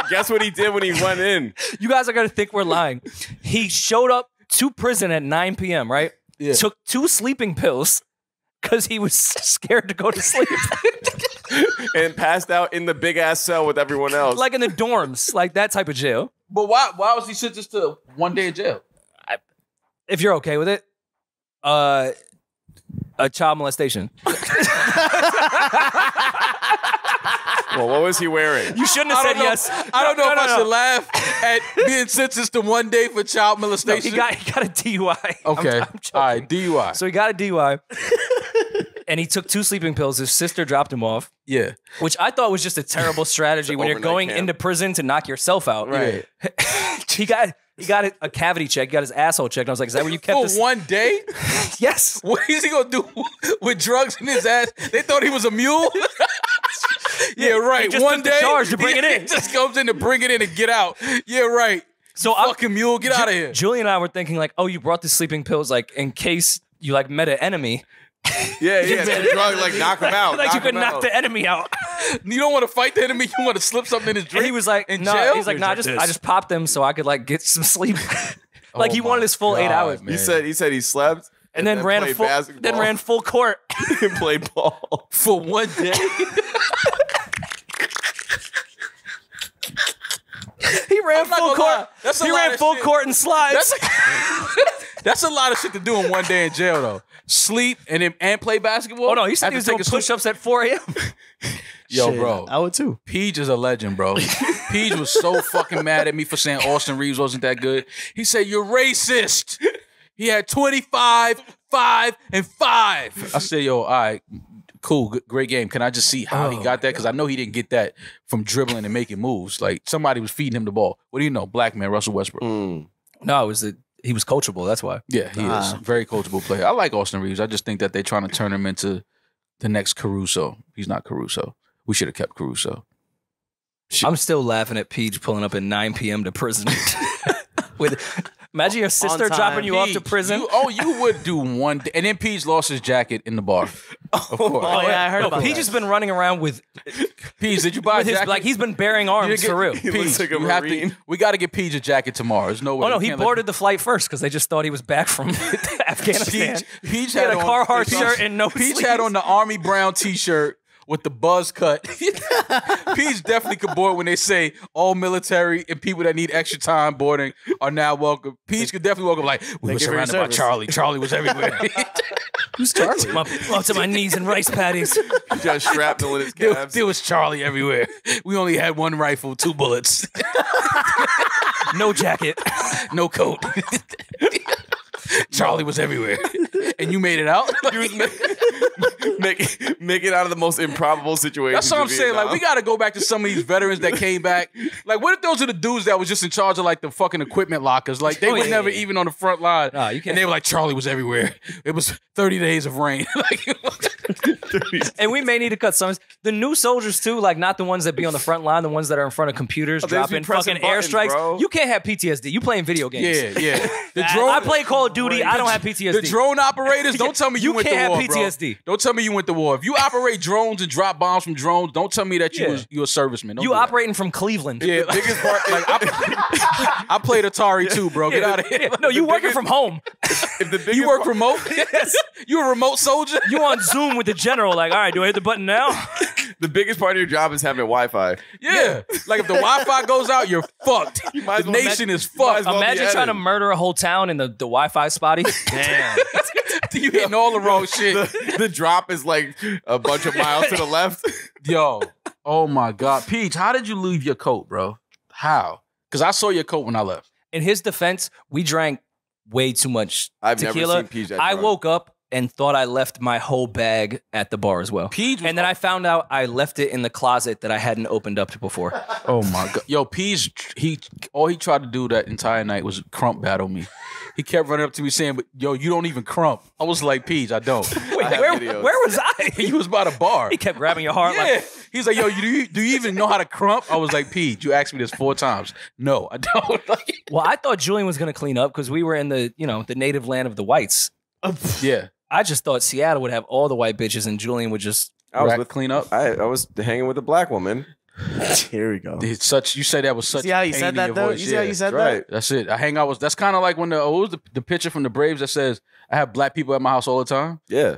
guess what he did when he went in? You guys are gonna think we're lying. He showed up to prison at 9 p.m. Right? Yeah. Took 2 sleeping pills because he was scared to go to sleep. And passed out in the big ass cell with everyone else. Like in the dorms, like that type of jail. But why was he sentenced to 1 day in jail? If you're okay with it, a child molestation. well, what was he wearing? You shouldn't have I said don't know. yes. I don't know if I no. should laugh at being sentenced to 1 day for child No, molestation. he got a DUI. okay. I'm joking. All right, DUI. So he got a DUI, and he took 2 sleeping pills. His sister dropped him off, yeah. which I thought was just a terrible strategy when you're overnight going camp. into prison to knock yourself out. Right. he got a cavity check. He got his asshole checked. I was like, "Is that where you kept For this?" 1 day? Yes. What is he gonna do with drugs in his ass? They thought he was a mule. Yeah, right. He just 1 took the day, charge to bring it in. He just comes in to bring it in and get out. Yeah, right. So fucking mule, get out of here. Julian and I were thinking like, oh, you brought the sleeping pills like in case you like met an enemy. Yeah. The drug like knock him out. Like you could knock the enemy out. You don't want to fight the enemy. You want to slip something in his drink. And he was like, in no. jail? He's like, no. I just popped them so I could like get some sleep. Like he wanted his full 8 hours. He said he slept and then ran played full. basketball. Then ran full court and played ball for 1 day. He ran full court. He ran full court and slides. That's a lot of shit to do in 1 day in jail, though. Sleep and play basketball. Oh no, he said he was doing push-ups at 4 a.m. Yo, Shit, bro, I would too. Peeje is a legend, bro. Peeje was so fucking mad at me for saying Austin Reeves wasn't that good. He said, you're racist. He had 25, 5, and 5. I said, yo, all right, cool, great game. Can I just see how he got that? Because I know he didn't get that from dribbling and making moves. Like, somebody was feeding him the ball. What do you know? Black man, Russell Westbrook. No, it was he was coachable. That's why. Yeah, he is. Very coachable player. I like Austin Reeves. I just think that they're trying to turn him into the next Caruso. He's not Caruso. We should have kept Caruso. I'm still laughing at Peeje pulling up at 9 p.m. to prison. Imagine your sister dropping you off to prison. You would do 1 day. And then Peeje lost his jacket in the bar. Of course. Oh, yeah, I heard about Peeje has been running around with Peeje, did you buy a jacket? like he's been bearing arms for real. He looks like a you have Marine. to, we got to get Peeje a jacket tomorrow. There's no way. Oh no, he boarded the flight first because they just thought he was back from Afghanistan. Peeje He had a Carhartt Peeje- shirt and no Peeje sleeves. had on the Army Brown t-shirt with the buzz cut. Peeje definitely could board when they say all military and people that need extra time boarding are now welcome. Peeje could definitely welcome like, we were surrounded by Charlie. Charlie was everywhere. Who's Charlie? Up to my knees in rice patties. He got shrapnel in his calves. There was Charlie everywhere. We only had 1 rifle, 2 bullets. No jacket. No coat. Charlie was everywhere. And you made it out? He was make it out of the most improbable situation. That's what I'm saying. Like, we got to go back to some of these veterans that came back. Like, what if those are the dudes that was just in charge of, like, the fucking equipment lockers? Like, they were never even on the front line. Nah, you can't. And they were like, Charlie was everywhere. It was 30 days of rain. And we may need to cut some. The new soldiers, too, like, not the ones that be on the front line, the ones that are in front of computers dropping fucking airstrikes. Bro. You can't have PTSD. You playing video games. Yeah. I play Call of Duty. I don't have PTSD. The drone operators, don't tell me you went to war, can't have PTSD. bro. Don't tell me you went to war. If you operate drones and drop bombs from drones, don't tell me that you're a serviceman. Don't You do that. operating from Cleveland. Yeah, the biggest part, like, I played Atari too, bro. Get out of here. No, you working from home. If the biggest You work remote? Yes. You a remote soldier? You on Zoom with the general, like, all right, do I hit the button now? the biggest part of your job is having Wi-Fi. Yeah. Like, if the Wi-Fi goes out, you're fucked. might as The well nation is might fucked. as well be Imagine trying to added. murder a whole town in the Wi-Fi spotty. Damn. You hitting all the wrong shit. The drop is like a bunch of miles to the left. Yo. Oh, my God. Peeje, how did you leave your coat, bro? How? Because I saw your coat when I left. In his defense, we drank way too much I've tequila. never seen Peeje that I drunk. woke up and thought I left my whole bag at the bar as well. Peeje was- And then I found out I left it in the closet that I hadn't opened up to before. Oh, my God. Yo, Peeje, all he tried to do that entire night was Krump battle me. He kept running up to me saying, "But yo, you don't even Krump." I was like, "Peeje, I don't." Wait, have where videos. was I? He was by the bar. He kept grabbing your heart Yeah. like, He's like, yo, do you even know how to Krump? I was like, Peeje, you asked me this 4 times. No, I don't. Like, well, I thought Julian was going to clean up because we were in the native land of the whites. yeah. I just thought Seattle would have all the white bitches and Julian would just... I was Rack with clean up. I was hanging with a black woman. Here we go. It's such, you say that was such See how you pain said in that your though? voice. You see how you said right. That's it. I hang out with, that's kind of like when what was the picture from the Braves that says, I have black people at my house all the time? Yeah.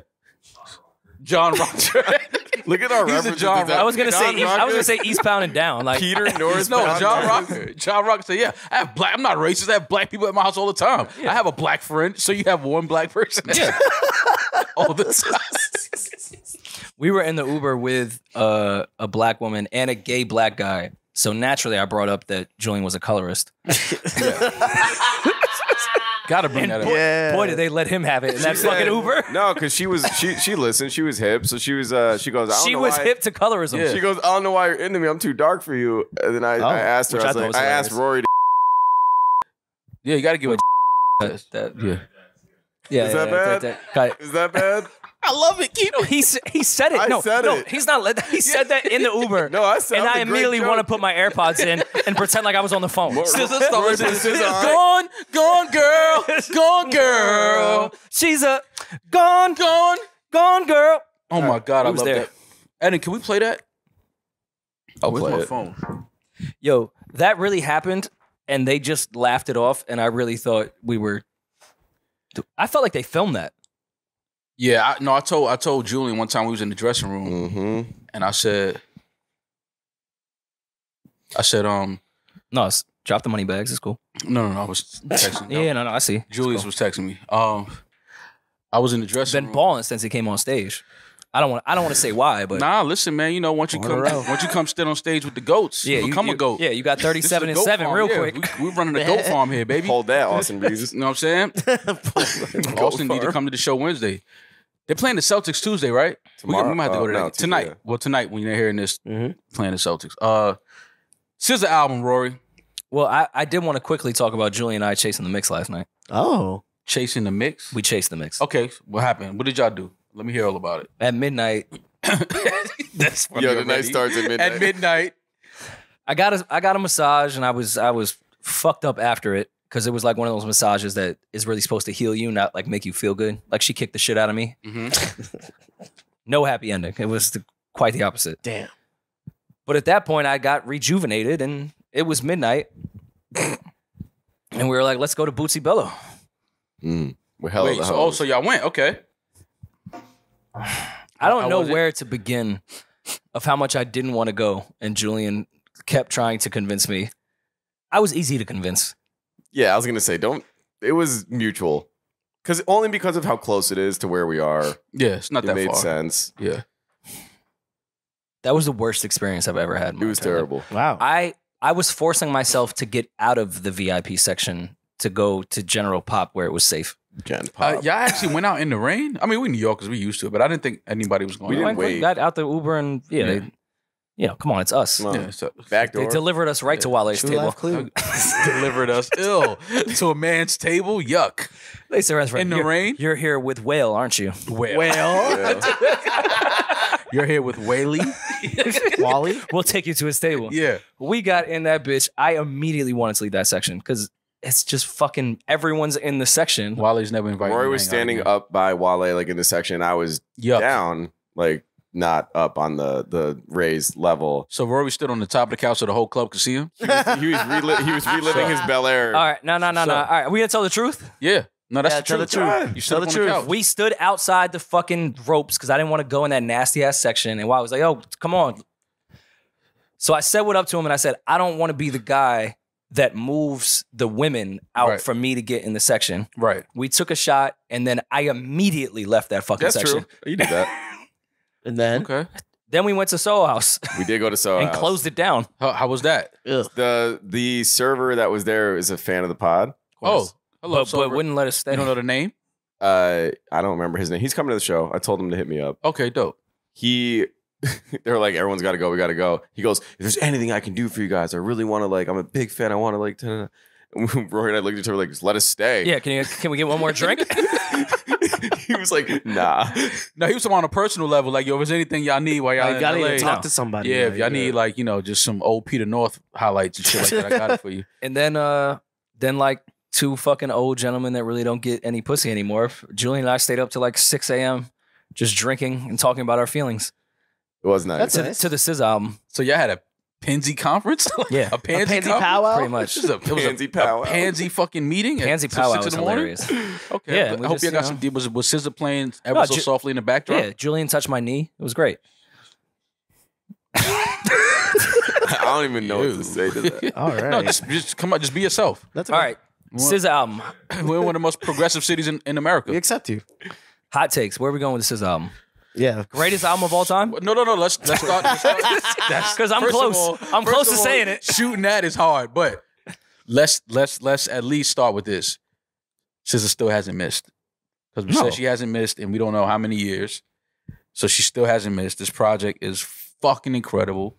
John Roger. Look at our He's a references. John I was gonna John say eastbound and down. Like Peter Norris. No, Brown John Norris. Rocker. John Rocker said, yeah, I'm not racist. I have black people at my house all the time. I have a black friend, so you have one black person. Yeah. all the time. we were in the Uber with a black woman and a gay black guy. So naturally, I brought up that Julian was a colorist. Gotta bring that up. Yeah. Boy, did they let him have it in that She fucking said- Uber. No, because she listened. She was hip. So she was. She goes. I don't She know was why. hip to colorism. Yeah. She goes. I don't know why you're into me. I'm too dark for you. And then I asked her. Which I I was thought like, was I asked hilarious. Rory. Yeah, you gotta give it. That- Yeah. yeah, Is that bad? Got it. Is that bad? I love it. Keep it. He said it. I said it. He's not. He said that in the Uber. No, I said and it was I a great immediately want to joke. put my AirPods in and pretend like I was on the phone. SZA Rory starts said with, SZA, gone, gone girl, gone girl, She's a gone gone. girl. Oh my God, I Who's love there? that. Eddie, can we play that? I'll Where's play my it. phone? Yo, that really happened, and they just laughed it off, and I really thought we were. I felt like they filmed that. Yeah, I told Julian one time we was in the dressing room, Mm-hmm. and I said, No, drop the money bags. It's cool. no, I was texting. Yeah, no, I see. Julius was texting me. I was in the dressing Been room. balling since he came on stage. I don't want to say why, but Nah, listen, man. You know, once you come sit on stage with the goats, yeah, you become a goat. Yeah, you got This is a 37 and goat 7 farm, real yeah. quick. We're running a goat farm here, baby. Hold that, Austin Reeves. You know what I'm saying? Austin need to come to the show Wednesday. They're playing the Celtics Tuesday, right? Tomorrow? We might have to go to that No, Tuesday, tonight. yeah. Well, tonight when you're hearing this, Mhm. playing the Celtics. SZA album, Rory. Well, I did want to quickly talk about Julian and I chasing the mix last night. Oh. Chasing the mix. We chased the mix. Okay, what happened? What did y'all do? Let me hear all about it. At midnight, That's funny Yo, the night already. starts at midnight. At midnight. I got a massage, and I was fucked up after it because it was like one of those massages that is really supposed to heal you, not like make you feel good. Like she kicked the shit out of me. Mm-hmm. No happy ending. It was quite the opposite. Damn. But at that point, I got rejuvenated, and it was midnight, and we were like, "Let's go to Bootsy Bellows." We're hella Wait, the so, hoes. so y'all went? Okay. I don't How know was it? where to begin of how much I didn't want to go, and Julian kept trying to convince me. I was easy to convince. Yeah, I was gonna say, don't. It was mutual, only because of how close it is to where we are. Yeah, it's not It that made far. sense. Yeah. That was the worst experience I've ever had. in It my was entire life. terrible. Wow. I was forcing myself to get out of the VIP section to go to General Pop where it was safe. Gen Pop. Y'all actually went out in the rain? I mean, we New Yorkers, we used to it, but I didn't think anybody was going We out. didn't wait. Got out the Uber and Yeah. come on, it's us. Come on. Yeah, so Back They door. delivered us right to Wale's True table. life clue. delivered us ill to a man's table. Yuck. They said, "That's right. In the You're- rain? You're here with Whale, aren't you?" Well, Yeah. you're here with Whaley. Wally. We'll take you to his table. Yeah. We got in that bitch. I immediately wanted to leave that section because it's just fucking everyone's in the section. Wale's never invited me Rory to was hang out standing again. up by Wale, like in the section. I was Yuck. down, like not up on the raised level. So Rory stood on the top of the couch so the whole club could see him? He was reliving his Bel Air. All right, no. All right, are we gonna tell the truth? Yeah. No, that's Yeah, the tell truth. the truth. You Tell stood the up on truth. the couch. We stood outside the fucking ropes because I didn't want to go in that nasty ass section. And I was like, "Oh, come on." So I said what up to him and I said, "I don't want to be the guy that moves the women out Right. for me to get in the section." Right. We took a shot and then I immediately left that fucking That's section. true. You did that. And then Okay. Then we went to Soho House We did go to Soho and House. closed it down. How was that? ugh. The server that was there is a fan of the pod. Oh, hello. But wouldn't let us stay. you don't know the name? I don't remember his name. He's coming to the show. I told him to hit me up. Okay, dope. They're like, everyone's got to go. We got to go. He goes, if there's anything I can do for you guys, I really want to, I'm a big fan. I want to, Rory and I looked at each other like, just let us stay. Yeah, can we get one more drink? He was like, nah. No, he was on a personal level. Like, yo, if there's anything y'all need while y'all You in gotta LA, even talk to somebody. yeah, if like, y'all need like, just some old Peter North highlights and shit like that, I got it for you. And then like two fucking old gentlemen that really don't get any pussy anymore. Julian and I stayed up till like 6 a.m. just drinking and talking about our feelings. It was nice. That's To, nice. to the SZA album. So y'all had a Pansy conference? Yeah. A Pansy, Pansy conference? powwow? Pretty much. It was a Pansy powwow. Pansy fucking meeting? Pansy till powwow 6 was in the morning? hilarious. Okay. Yeah, I we hope just, you got you some. Was SZA playing ever so Ju- softly in the backdrop? Yeah, Julian touched my knee. It was great. I don't even know what to say to that. All right. No, just come on, just be yourself. That's All right. SZA album. We're one of the most progressive cities in America. We accept you. Hot takes. Where are we going with the SZA album? Yeah. Greatest album of all time? No. Let's start. Because I'm First of close. all- I'm first close of to all, saying it. Shooting that is hard, but let's at least start with this. SZA still hasn't missed because we No. said she hasn't missed, and we don't know how many years. So she still hasn't missed. This project is fucking incredible.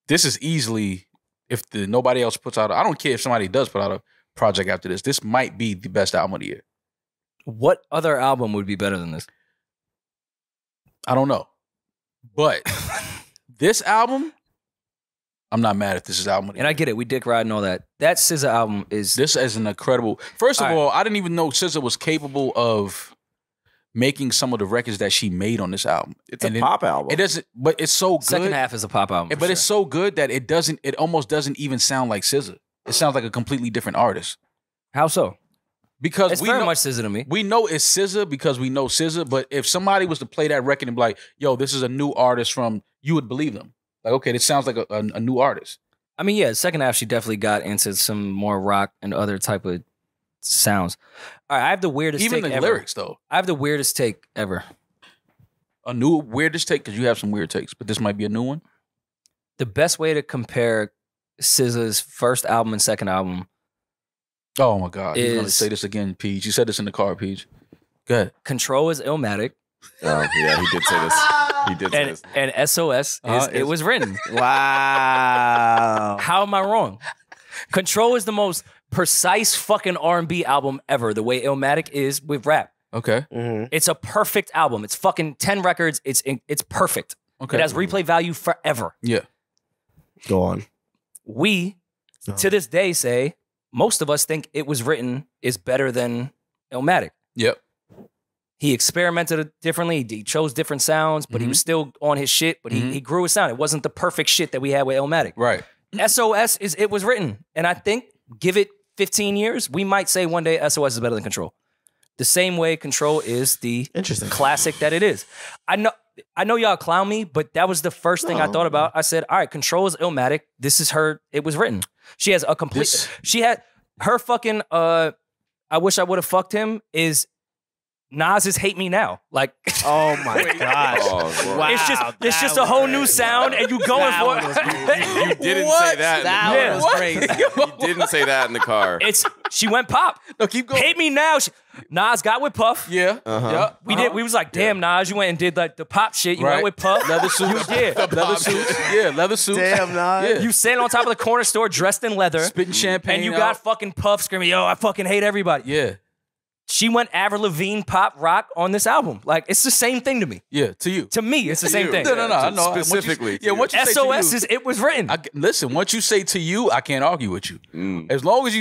This is easily, if nobody else puts out, I don't care if somebody does put out a project after this. This might be the best album of the year. What other album would be better than this? I don't know. But this album, I'm not mad at this album. And I get it. We dick ride and all that. That SZA album is... This is an incredible... First of all, I didn't even know SZA was capable of making some of the records that she made on this album. It's a pop album. It doesn't... But it's so good. Second half is a pop album. But it's so good that it doesn't... It almost doesn't even sound like SZA. It sounds like a completely different artist. How so? Because it's very much SZA to me. We know it's SZA because we know SZA, but if somebody was to play that record and be like, yo, this is a new artist from... You would believe them. Like, okay, this sounds like a new artist. I mean, yeah, second half, she definitely got into some more rock and other type of sounds. All right, I have the weirdest Even take the ever. lyrics, though. I have the weirdest take ever. A new weirdest take? Because you have some weird takes, but this might be a new one. The best way to compare SZA's first album and second album... Oh, my God. You're going to say this again, Peeje. You said this in the car, Peeje. Go ahead. Control is Illmatic. Oh, yeah, he did say this. He did say this. And SOS is It Was Written. Wow. How am I wrong? Control is the most precise fucking R&B album ever, the way Illmatic is with rap. Okay. Mm-hmm. It's a perfect album. It's fucking 10 records. It's perfect. Okay. It has replay value forever. Yeah. Go on. We, to this day, say, most of us think It Was Written is better than Illmatic. Yep. He experimented differently. He chose different sounds, but he was still on his shit, but he grew his sound. It wasn't the perfect shit that we had with Illmatic. Right. SOS is It Was Written. And I think, give it 15 years, we might say one day SOS is better than Control. The same way Control is the classic that it is. I know y'all clown me, but that was the first thing I thought about. I said, all right, Control is Illmatic. This is her, It Was Written. She has a complete, she had her fucking, I Wish I Would Have Fucked Him is Nas's Hate Me Now. Like, oh my gosh. Oh, wow. It's just a whole new sound and you going for it. You didn't say that. That was crazy. You didn't say that in the car. She went pop. No, keep going. Hate Me Now. Nas got with Puff. Yeah. Uh-huh. Yeah. We was like, damn, Nas, you went and did like the pop shit. You Right. went with Puff. Leather suits. Leather suits. Yeah, leather suits. Damn, nah. Yeah. You standing on top of the corner store dressed in leather. Spitting champagne. And you out. got fucking Puff screaming, yo, I fucking hate everybody. Yeah. She went Avril Lavigne pop rock on this album. Like, it's the same thing to me. Yeah, to you. To me, it's the same thing. No, I know. Specifically. What you say to SOS you, is It Was Written. listen, once you say to you, I can't argue with you. As long as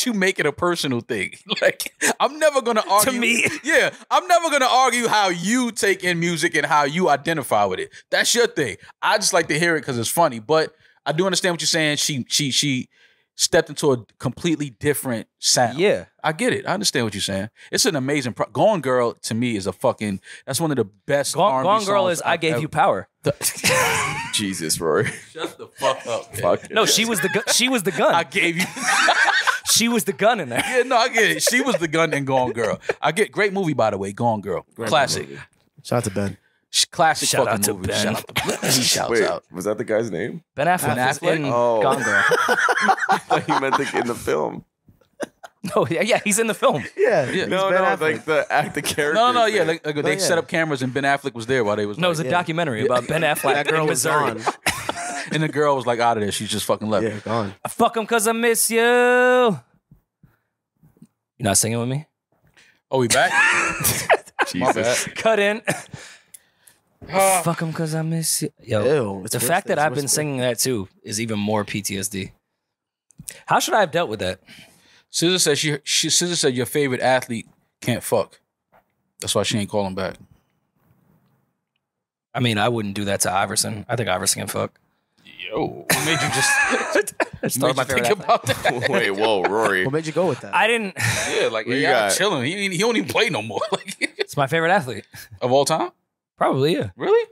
you make it a personal thing. Like, I'm never gonna argue. To me. Yeah. I'm never gonna argue how you take in music and how you identify with it. That's your thing. I just like to hear it because it's funny. But I do understand what you're saying. She stepped into a completely different sound. Yeah. I get it. I understand what you're saying. It's an amazing Gone Girl to me is that's one of the best R&B Gone Girl songs is I Gave You Power. Jesus, Rory. Shut the fuck up. Man. Fuck. No, she was the gun. I gave you. She was the gun in there. Yeah, no, I get it. She was the gun in Gone Girl. I get great movie, by the way. Gone Girl. Classic. Shout out to Ben. Classic Shout fucking out to movie. Ben. Shout out to Ben. He shouts Wait, out. was that the guy's name? Ben Affleck, Ben is Affleck? in Oh. Gone Girl. I thought you meant in the film. No, yeah, he's in the film. Yeah. Yeah. No, like the character. No, yeah. Like, they set up cameras and Ben Affleck was there while they was. No, it was a documentary about Ben Affleck That girl in was Missouri. gone. And the girl was like out of there. She's just fucking left. Yeah, gone. I fuck him cause I miss you. You're not singing with me? Oh, we back? Jesus. Cut in. Fuck him cause I miss you. Yo, Ew, it's the fact that whisper. I've been singing that too is even more PTSD. How should I have dealt with that? SZA said SZA said your favorite athlete can't fuck. That's why she ain't calling back. I mean, I wouldn't do that to Iverson. I think Iverson can fuck. Yo, what made you just Thought my favorite think athlete. about that? Wait, whoa, Rory. What made you go with that? I didn't. Yeah, like What you yeah, got? chilling. He don't even play no more. Like It's my favorite athlete. of all time. Probably, yeah. Really?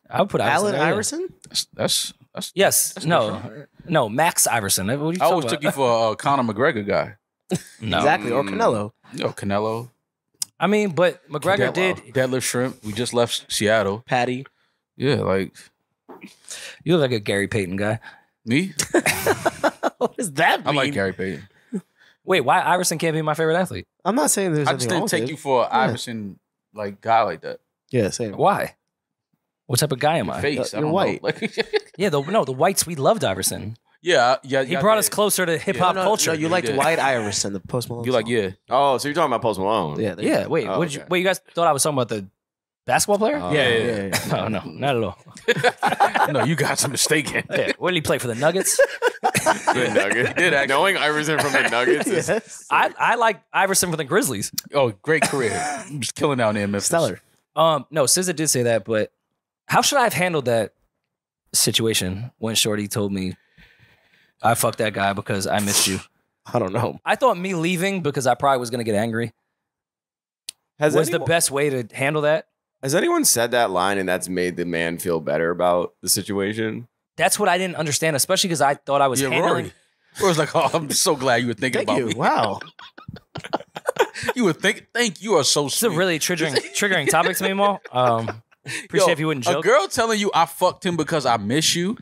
I would put Iverson. Allen there, yeah. Iverson? That's Yes. No. Max Iverson. What are you I talking always about? took you for a Conor McGregor guy. No. Exactly. Or Canelo. Yo, Canelo. I mean, but McGregor did. Deadlift Shrimp. We just left Seattle. Patty. Yeah, like You look like a Gary Payton guy. me. What does that mean? I like Gary Payton. Wait, why Iverson can't be my favorite athlete? I'm not saying there's I just anything wrong didn't take with you it. for an Iverson like guy like that. Yeah, same. Why? What type of guy am I? Face. I You're don't white. know. Like, Yeah, the whites, we loved Iverson. Yeah, He brought us closer to hip hop culture. No, you liked did. White Iris and the Post Malone. You like, song. yeah. Oh, so you're talking about Post Malone? Yeah. Yeah, wait, Oh, wait, okay. you guys thought I was talking about the basketball player? Yeah. No, no, not at all. No, you got some mistaken. Yeah. Where did he play for the Nuggets? The Nuggets. did actually. Knowing Iverson from the Nuggets is Yes. I like Iverson for the Grizzlies. Oh, great career. He was killing down there in Memphis. Stellar. No, SZA did say that, but how should I have handled that situation when Shorty told me I fucked that guy because I missed you? I don't know. I thought me leaving because I probably was gonna get angry has was anyone, the best way to handle that. has anyone said that line and that's made the man feel better about the situation? That's what I didn't understand, especially because I thought I was Yeah, handling. Rory. Rory's like, oh, I'm so glad you were thinking Thank about you. me. Wow. You would think, thank you are so It's a sweet. really triggering topic to me, Mal. Appreciate Yo, if you wouldn't a joke. girl telling you I fucked him because I miss you,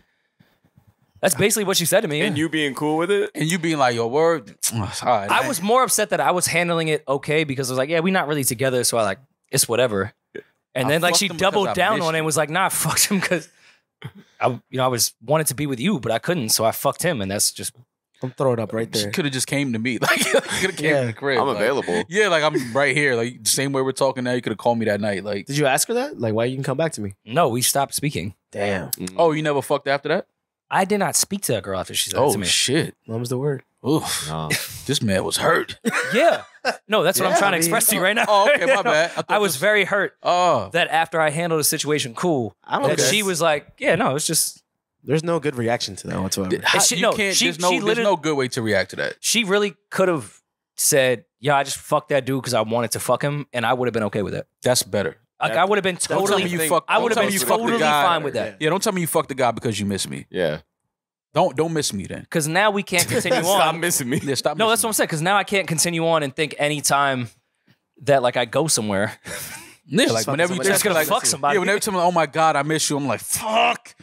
That's basically what she said to me. And you being cool with it? and you being like, your word. All right, I was more upset that I was handling it okay because I was like, yeah, we're not really together, so I like it's whatever. And I then like fucked she him because I doubled down missed on it you. and was like, nah, I fucked him because I was wanted to be with you, but I couldn't, so I fucked him, and that's just I'm throwing up right She there. could have just came to me. Like, could have came Yeah. to the crib. I'm like, available. Yeah, like I'm right here. Like the same way we're talking now. You could have called me that night. Like, Did you ask her that? Like, why you can come back to me? no. We stopped speaking. Damn. oh, you never fucked after that? I did not speak to that girl after she said it Oh to me. shit. What was the word? Oof. No. This man was hurt. Yeah, no, that's what I'm Yeah, trying to I mean- express to you right now. Oh, okay, my bad. I thought I was this- very hurt Oh, that after I handled the situation cool, I don't that know. she was like, yeah, no, it's just There's no good reaction to that whatsoever. she- you no, can't. she- there's no. she There's literally- no good way to react to that. she really could have said, yeah, I just fucked that dude because I wanted to fuck him, and I would have been okay with it. That's better. Like I would have been Don't tell totally, me you fuck. I would have don't been tell me you fucked the totally guy. fine with that. Yeah, don't tell me you fucked the guy because you miss me. Yeah. Don't miss me then. Because now we can't continue Stop on. missing me. Yeah, stop. No, that's missing what I'm saying. Because now I can't continue on and think anytime that like I go somewhere, me. Yeah, like fucking whenever you somebody text else. me, like, Fuck somebody. Yeah, whenever you tell me, oh my god, I miss you. I'm like, fuck.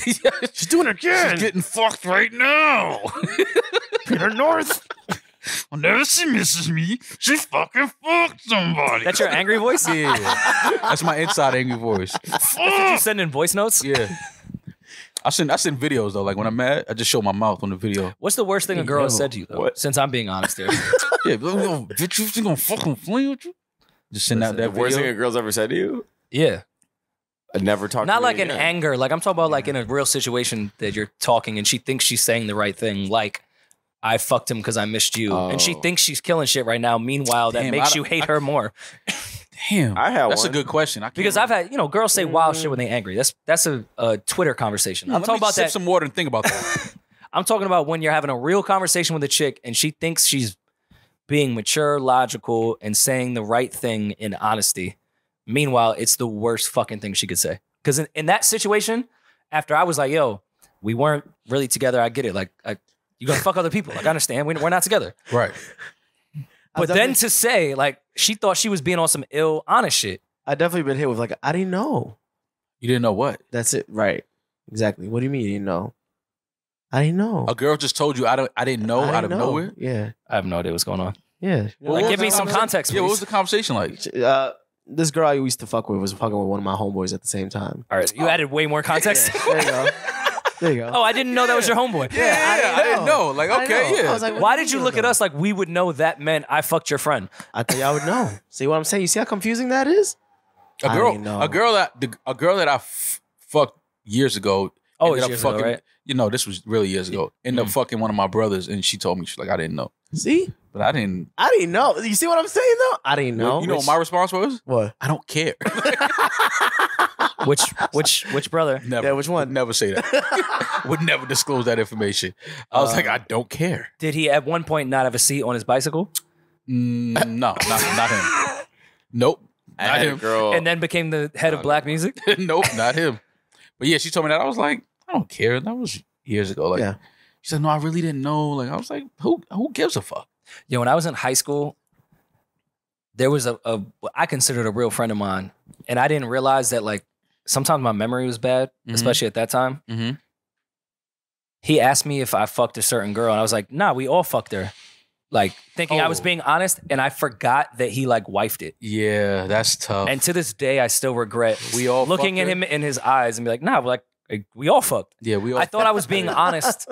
She's doing it again. She's getting fucked right now. Peter North. Whenever she misses me, she fucking fucked somebody. that's your angry voice. yeah. That's my inside angry voice. Did you send in voice notes? Yeah. I send videos though. Like when I'm mad, I just show my mouth on the video. What's the worst thing a girl has said to you though? What? Since I'm being honest here. Yeah, bitch, you think I'm fucking playing with you? Just send out The that worst thing video. a girl's ever said to you? Yeah. I never talked Not to me like in again. anger. Like I'm talking about like in a real situation that you're talking and she thinks she's saying the right thing. Like I fucked him because I missed you. And she Oh. thinks she's killing shit right now. Meanwhile, that Damn, makes I you don't- hate her more. Damn, I had that's one. a good question. I can't Because I've had, girls say wild shit when they angry. That's a Twitter conversation. I'm Let talking me about sip that. some water and think about that. I'm talking about when you're having a real conversation with a chick and she thinks she's being mature, logical, and saying the right thing in honesty. Meanwhile, it's the worst fucking thing she could say. Because in that situation, after I was like, yo, we weren't really together. I get it. Like, you're going to fuck other people. Like, I understand. We're not together. Right. But then to say, like, she thought she was being on some ill, honest shit. I definitely been hit with like, I didn't know. You didn't know what? That's it. Right. Exactly. What do you mean you didn't know? I didn't know. A girl just told you I didn't know I out of didn't know. nowhere. Yeah. I have no idea what's going on. Yeah. What Like, was give the me some conversation? context, Yeah, what please. was the conversation like? This girl I used to fuck with was fucking with one of my homeboys at the same time. All right. You added way more context. There you go. There you go. Oh, I didn't know that was your homeboy. I didn't know. Like, I okay, know. yeah. I was like, Why did you look at us like we would know that meant I fucked your friend? I thought y'all would know. See what I'm saying? You see how confusing that is? a I girl, didn't know. a girl that I fucked years ago. Oh, ended it's up years ago, fucking, right? You know, this was really years ago. Ended up fucking one of my brothers, and she told me she's like, I didn't know, See? but I didn't. I didn't know. You see what I'm saying though? I didn't know. You know what my response was? What? I don't care. Which brother? Never. Yeah, which one? Would never say that. Would never disclose that information. I was like, I don't care. Did he at one point not have a seat on his bicycle No, not him. Nope, I not had a him. girl. and then became the head of black music? Nope, not him. But yeah, she told me that. I was like, I don't care. That was years ago. Like, Yeah. she said, no, I really didn't know. Like, I was like, who gives a fuck? Yo, when I was in high school, there was a what I considered a real friend of mine, and I didn't realize that like sometimes my memory was bad, especially at that time. Mm-hmm. He asked me if I fucked a certain girl, and I was like, nah, we all fucked her. Like thinking I was Oh. being honest, and I forgot that he like wifed it. Yeah, that's tough. And to this day, I still regret We all looking fucked at her? him in his eyes and be like, nah, like Like, we all fucked. Yeah, we all. I thought I was being honest.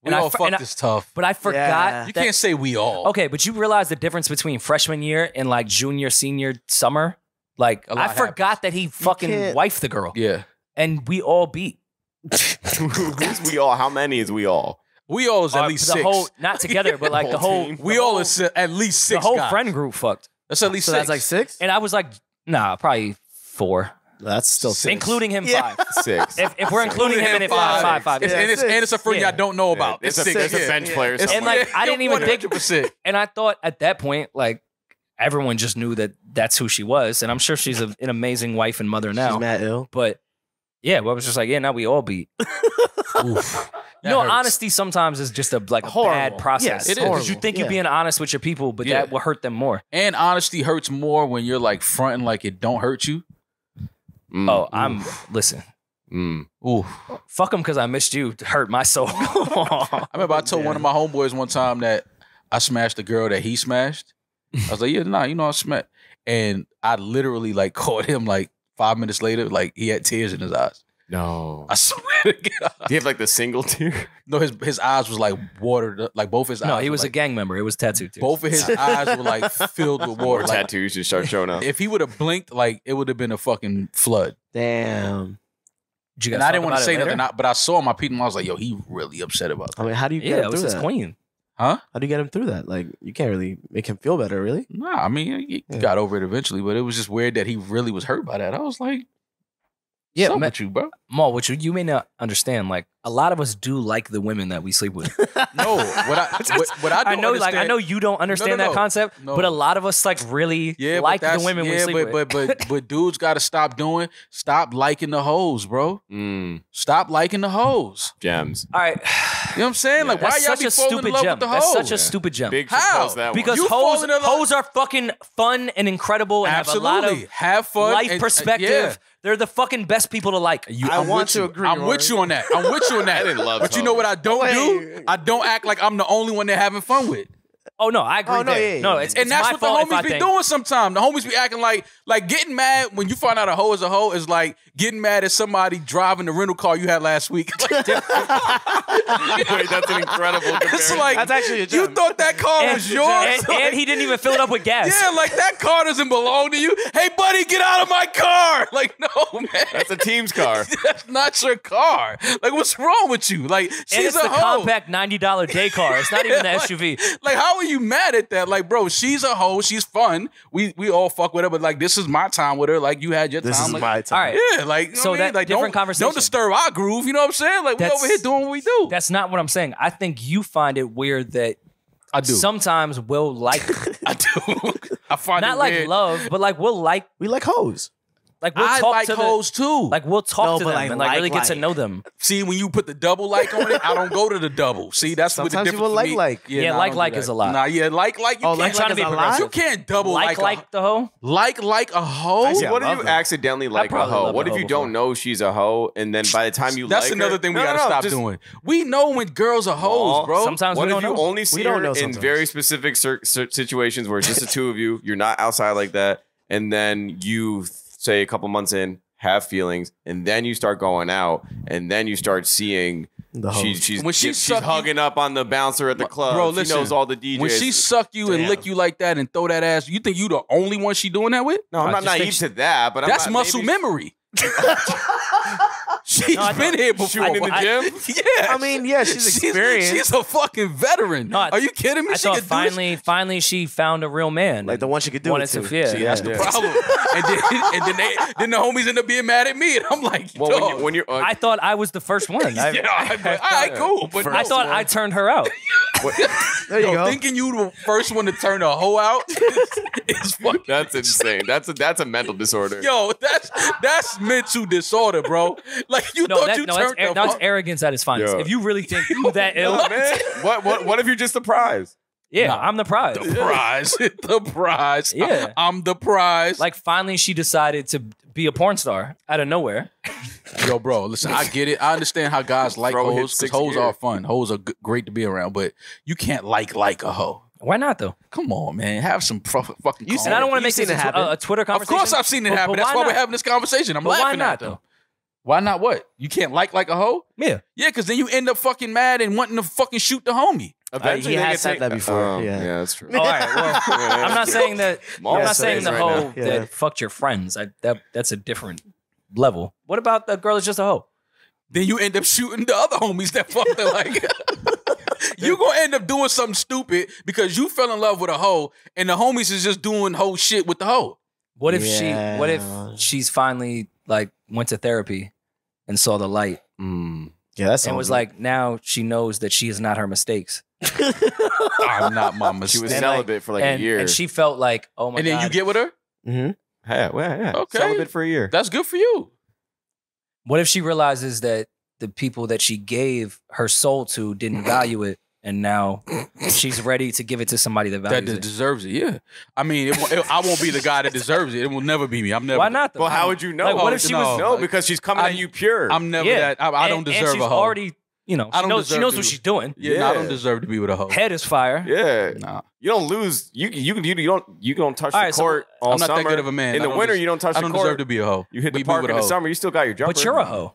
we all fucked is tough. But I forgot. You can't say we all. Okay, but you realize the difference between freshman year and like junior, senior, summer? Like, I forgot that he fucking wifed the girl. Yeah. And we all beat. Who's we all? How many is we all? We all is at least the 6. Whole, not together, but like the whole. We all is at least 6 The whole guys. friend group fucked. That's at least So 6. that's like 6? And I was like, nah, probably 4. That's still 6. Including him 5. 6. If we're including him in it, 5. And it's a friend y'all don't know about. It's It's a 6. bench player. And like, I didn't even think. 100%. And I thought at that point, like, everyone just knew that that's who she was. And I'm sure she's an amazing wife and mother now. She's mad ill. But yeah, well, I was just like, yeah, now we all beat. Oof. You know, hurts. honesty sometimes is just a Horrible. bad process. Yes, it is. Because you horrible. think you're being honest with your people, but Yeah. that will hurt them more. And honesty hurts more when you're like fronting like it don't hurt you. Oh, listen. Ooh. Fuck them because I missed you to hurt my soul. I remember I told one of my homeboys one time that I smashed the girl that he smashed. I was like, yeah, nah, you know I smashed. And I literally like caught him like 5 minutes later, like he had tears in his eyes. No. I swear to God. Do you have like the single tear? No, his eyes was like watered, like both his eyes. No, he was were, a gang member. It was tattooed too. Both of his eyes were like filled with More water. Like, tattoos just start showing up. if he would have blinked, like it would have been a fucking flood. Damn. Did you And guys I didn't talk want to about say it later? nothing, but I saw my people. I was like, yo, he really upset about that. I mean, how do you Yeah, get it him was through his that? queen. Huh? How do you get him through that? Like, you can't really make him feel better, really. Nah, I mean, he got over it eventually, but it was just weird that he really was hurt by that. I was like, Yeah, what's up man. with you, bro? Maul, which you may not understand, like a lot of us do like the women that we sleep with. No, what I I don't know, like understand- I know you don't understand no. that concept, No. but a lot of us like really Yeah, like but the that's, women we sleep with. but dudes got to stop liking the hoes, bro. Stop liking the hoes. Gems. All right, You know what I'm saying? Like, why that's y'all such be a falling in stupid love gem. with the That's hoes? such a stupid gem. Big How? propose that one. Because You falling in love- hoes are fucking fun and incredible and Absolutely. have a lot of Have fun. life and- perspective. yeah. They're the fucking best people to like. I'm want with to you. agree, I'm Rory. with you on that. I'm with you on that. I didn't love but you know what I don't do? Wait. I don't act like I'm the only one they're having fun with. Oh no, I agree. Oh, no, there. yeah, No, yeah. it's And that's my what the fault if I homies be think- doing sometimes. The homies be acting like getting mad when you find out a hoe is a hoe is like getting mad at somebody driving the rental car you had last week. Wait, that's an incredible It's comparison. like That's actually a you gem. thought that car was yours. and he didn't even fill it up with gas. Yeah, like that car doesn't belong to you. Hey, buddy, get out of my car. Like, no, man. That's a team's car. That's not your car. Like, what's wrong with you? Like, And she's it's a the hoe. compact $90 day car. It's not even the like- SUV. Like, how are you mad at that? Like, bro, she's a hoe. She's fun. We all fuck with her, but like, this is my time with her. Like, you had your This time. is like, my time. All right. Yeah, like, you know So what I mean? that Like, different conversation. Don't disturb our groove. You know what I'm saying? Like, we That's- over here doing what we do. That's not what I'm saying. I think you find it weird that I do. sometimes we'll like, I do. I find not it like weird. love, but like we'll like, We like hoes. like we'll I talk like to hoes too. like we'll talk No, to but them like and like really get to like. know them. See, when you put the double like on it, I don't go to the double. See, that's what the Sometimes difference people for me. like. Yeah, nah, I like don't do like that. is a lot. Nah, yeah, like you Oh, can't like trying to be is a progressive. you lot? can't double Like the hoe. like a hoe. Actually, I what if love you them. accidentally like a probably hoe? loved What a if hoe you before. don't know she's a hoe, and then by the time you That's like another her, thing we No, gotta no, stop just- doing. We know when girls are hoes, Well, bro. sometimes What we if don't you know. only see don't her know in sometimes. very specific situations where it's just the two of you, you're not outside like that, and then you say a couple months in, have feelings, and then you start going out, and then you start seeing The hoes. she's When she she's suck you- hugging up on the bouncer at the club. Bro, she listen, knows all the DJs. When she suck you and Damn. lick you like that and throw that ass, you think you the only one she doing that with? no, I'm I not just think naive to that, but That's I'm not, muscle maybe- memory. She's I been here before. Shooting in the gym? Yeah. I mean, yeah, she's experienced. She's a fucking veteran. No, Are you kidding me? I She thought could do this? finally she found a real man. Like the one she could do Wanted it to. to- yeah. She Yeah, has to The press. problem. and then the homies end up being mad at me, and I'm like, Well, dog. when you're I thought I was the first one. yeah, all right, cool. But I thought I turned her out. There you go. thinking you the first one to turn a hoe out is fucking. that's insane. That's a mental disorder. Yo, that's mental disorder, bro. Like you No, thought you turned a that's hoe. arrogance at its finest. Yeah. If you really think you that ill, Man, what if you're just the prize? yeah, I'm the prize. The prize, the prize. Yeah. I'm the prize. Like finally she decided to be a porn star out of nowhere. Yo, bro, listen, I get it. I understand how guys like Bro hit hoes because 6 hoes gear. are fun. Hoes are great to be around, but you can't like a hoe. Why not though? Come on, man. Have some fucking. And I don't want to You've make seen this it happen. a Twitter Of conversation. course, I've seen it but happen. That's why why we're not? having this conversation. I'm But why laughing not at them. though? Why not what? You can't like a hoe? Yeah. Yeah, because then you end up fucking mad and wanting to fucking shoot the homie. He has said that before. Yeah, that's true. All right. Well, I'm not saying that. Mal I'm not saying says the right hoe now. that fucked your friends. That's a different level. What about the girl that's just a hoe? Then you end up shooting the other homies that fucked her. Like, you gonna end up doing something stupid because you fell in love with a hoe and the homies is just doing hoe shit with the hoe. What if What if she's finally like went to therapy and saw the light? Yeah, that's and was like, now she knows that she is not her mistakes. I'm not my mistake. She was celibate for like a year. And she felt like, oh my God. And then you get with her? Mm-hmm. Yeah. Okay. Celibate for a year. That's good for you. What if she realizes that the people that she gave her soul to didn't value it, and now she's ready to give it to somebody that values it? Deserves it, yeah. I mean, I won't be the guy that deserves it. It will never be me. I'm never. Why not, though? Well, how would you know? Like, what if she was... No, because she's coming at you pure. I'm never that. I don't deserve she's a hoe. already... You know, she knows what she's doing. Yeah, no, I don't deserve to be with a hoe. Head is fire. Yeah, nah. You don't lose. You don't touch the court all I'm not summer. that good of a man. In the winter, you don't touch the court. I don't deserve to be a hoe. You hit the park in the summer. You still got your jumper. But you're a hoe.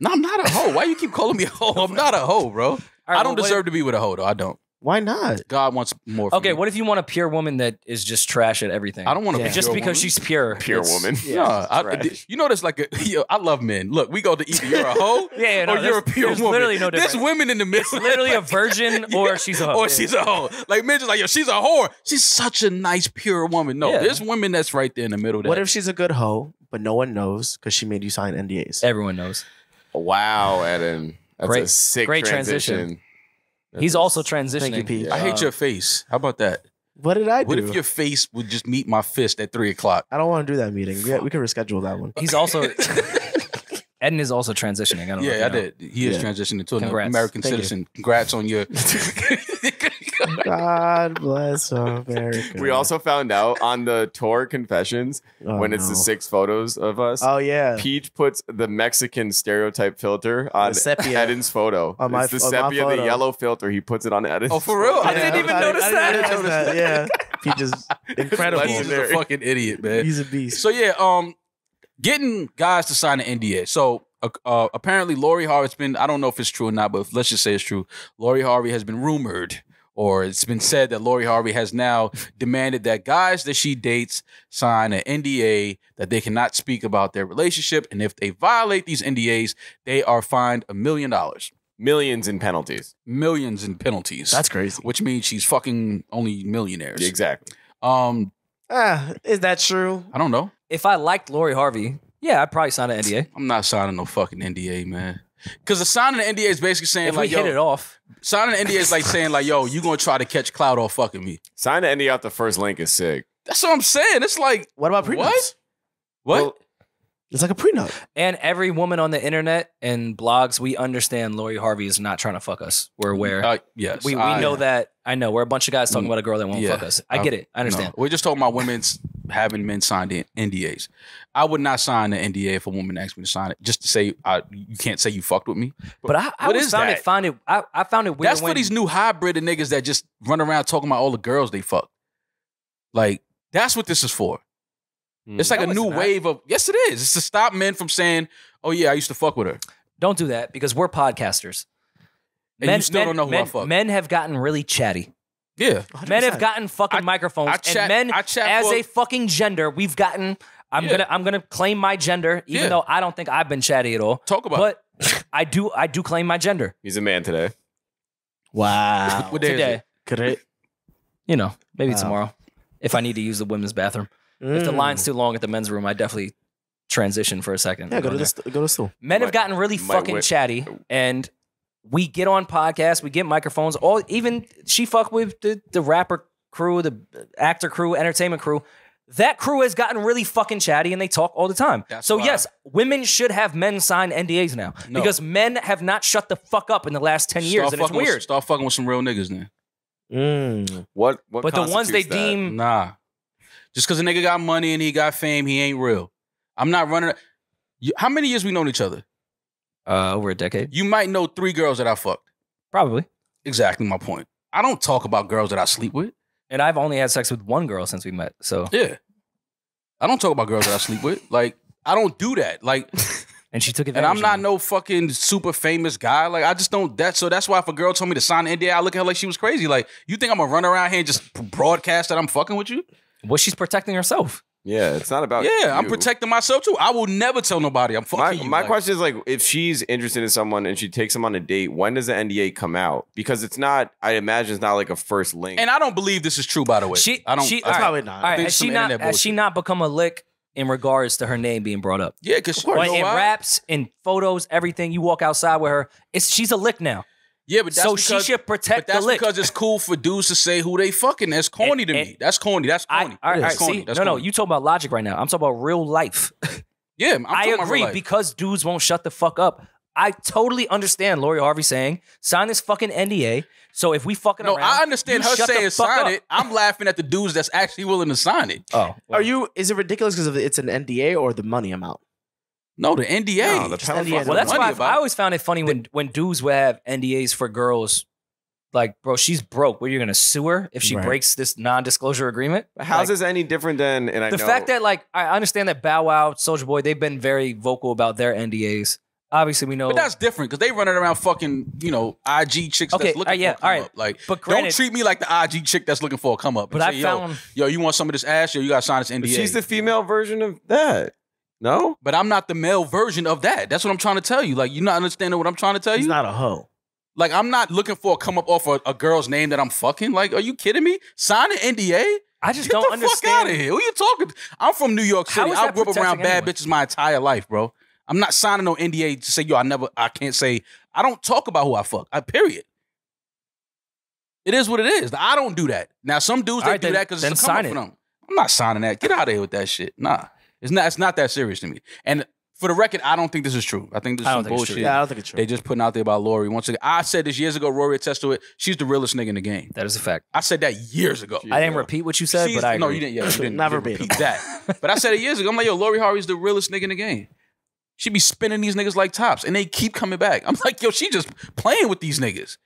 No, I'm not a hoe. Why you keep calling me a hoe? I'm not a hoe, bro. I don't deserve to be with a hoe, though. I don't. Why not? God wants more. Okay, what if you want a pure woman that is just trash at everything? I don't want to be just pure because woman. she's pure. Pure woman. Yeah, you know, there's like I love men. Look, we go to either you're a hoe or you're a pure woman. Literally no difference. There's women in the middle. It's literally a virgin or she's a hoe. Or she's a hoe. Like men just like, yo, she's a whore. She's such a nice, pure woman. No, there's women that's right there in the middle. What if she's a good hoe, but no one knows because she made you sign NDAs? Everyone knows. Wow, Eden. That's a sick transition. He's also transitioning. Thank you, Pete. I hate your face. How about that? What did I do? What if your face would just meet my fist at 3 o'clock? I don't want to do that meeting. We can reschedule that one. He's also... Eden is also transitioning. I don't know. Yeah, I did. He is transitioning to an American citizen. Congrats on your... God bless America. We also found out on the tour confessions when it's the 6 photos of us. Oh yeah, Peach puts the Mexican stereotype filter on Eden's photo. It's the sepia, the yellow filter. He puts it on Eden's. Oh, for real? Photo. I didn't even notice that. I didn't notice that. Yeah, Peach is incredible. He's a fucking idiot, man. He's a beast. So yeah, getting guys to sign an NDA. So apparently, Lori Harvey's been. I don't know if it's true or not, but let's just say it's true. Lori Harvey has been rumored. Or it's been said that Lori Harvey has now demanded that guys that she dates sign an NDA that they cannot speak about their relationship. And if they violate these NDAs, they are fined $1 million. Millions in penalties. Millions in penalties. That's crazy. Which means she's fucking only millionaires. Exactly. Is that true? I don't know. If I liked Lori Harvey, yeah, I'd probably sign an NDA. I'm not signing no fucking NDA, man. Because the signing an NDA is basically saying if like, we hit it off. Signing an NDA is like saying like, yo, you gonna try to catch clout off fucking me. Sign the NDA off the first link is sick. That's what I'm saying. It's like, what about prenups? What? Well, it's like a prenup. And every woman on the internet and blogs, we understand Lori Harvey is not trying to fuck us. We're aware. Yes. We know that. I know. We're a bunch of guys talking about a girl that won't fuck us. I get it. I understand. No. We're just talking about women's having men sign the NDAs. I would not sign an NDA if a woman asked me to sign it just to say you can't say you fucked with me. But I found it weird. That's for these new hybrid niggas that just run around talking about all the girls they fuck. Like, that's what this is for. It's like a new wave of, yes, it is. It's to stop men from saying, oh, yeah, I used to fuck with her. Don't do that because we're podcasters. And you still don't know who I fuck. Men have gotten really chatty. Yeah. 100%. Men have gotten fucking microphones. And men, as a fucking gender, we've gotten, I'm gonna claim my gender, even though I don't think I've been chatty at all. Talk about it. But I do claim my gender. He's a man today. Wow. What day is it? Could it? You know, maybe tomorrow. If I need to use the women's bathroom. If the line's too long at the men's room, I definitely transition for a second. Yeah, go to the stool. Men have gotten really fucking chatty, and we get on podcasts, we get microphones. Even she fuck with the rapper crew, the actor crew, entertainment crew. That crew has gotten really fucking chatty, and they talk all the time. Yes, women should have men sign NDAs now because men have not shut the fuck up in the last 10 years, and it's weird. Start fucking with some real niggas now. What? But the ones they constitutes that? deem Just because a nigga got money and he got fame, he ain't real. I'm not running. How many years we known each other? Over a decade. You might know 3 girls that I fucked. Probably. Exactly my point. I don't talk about girls that I sleep with. And I've only had sex with 1 girl since we met. So yeah, I don't talk about girls that I sleep with. Like, I don't do that. Like, And she took And advantage. I'm not no fucking super famous guy. Like, I just don't. So that's why if a girl told me to sign an NDA, I look at her like she was crazy. Like, you think I'm gonna run around here and just broadcast that I'm fucking with you? Well, she's protecting herself. Yeah, it's not about Yeah, I'm you. protecting myself too. I will never tell nobody I'm fucking you. My question is like, if she's interested in someone and she takes them on a date, when does the NDA come out? Because it's not. I imagine it's not like a first link. And I don't believe this is true, by the way. I don't. She, That's probably not. All right, think has some she not? internet Has she bullshit. not become a lick in regards to her name being brought up? Yeah, because Like in raps, in photos, everything. You walk outside with her, she's a lick now. Yeah, but that's So because, she should protect but that's the lick. because it's cool for dudes to say who they fucking. That's corny to me. That's corny. That's corny. All right, That's corny. see, That's no, corny. you talking about logic right now. I'm talking about real life. Yeah, I'm I talking about agree real life. because dudes won't shut the fuck up. I totally understand Lori Harvey saying, sign this fucking NDA. So if we fucking No, around, I understand you her shut the saying fuck sign up. it. I'm laughing at the dudes that's actually willing to sign it. Oh, Are you? Is it ridiculous because it's an NDA or the money amount? No, the NDA. No, the Just penalty- NDA. well, that's money why about I it. always found it funny when dudes would have NDAs for girls. Like, bro, she's broke. What, you're gonna sue her if she Right. breaks this non-disclosure agreement? How's Like, this any different than? And I the know, fact that, like, I understand that Bow Wow, Soulja Boy, they've been very vocal about their NDAs. Obviously, we know. But that's different because they running around fucking, IG chicks Okay, that's looking yeah, for a come all right. up. Like, But don't granted- treat me like the IG chick that's looking for a come up. But and I say, found- yo, you want some of this ass? Yo, you got to sign this NDA. but she's the female version of that. No, But I'm not the male version of that. That's what I'm trying to tell you. Like, you not understanding what I'm trying to tell He's you? not a hoe. Like, I'm not looking for a come up off a girl's name that I'm fucking. Like, are you kidding me? Sign an NDA? I just Get don't the understand. fuck out of here. Who you talking to? I'm from New York How City. is I that grew up around protecting bad anyone? bitches my entire life, bro. I'm not signing no NDA to say, yo, I can't say, I don't talk about who I fuck. Period. It is what it is. I don't do that. Now, some dudes, All they right, do then- that because then it's a come up sign for it. them. I'm not signing that. Get out of here with that shit. Nah. It's not that serious to me. And for the record, I don't think this is true. I think this is I some don't think it's bullshit. true. Yeah, I don't think it's true. They just putting out there about Lori. Once again, I said this years ago. Rory attests to it. She's the realest nigga in the game. That is a fact. I said that years ago. I didn't repeat what you said, She's- but I agree. no, you didn't. Yeah, you didn't. Not you didn't verbatim. repeat that. But I said it years ago. I'm like, yo, Lori Harvey's the realest nigga in the game. She be spinning these niggas like tops, and they keep coming back. I'm like, yo, she just playing with these niggas.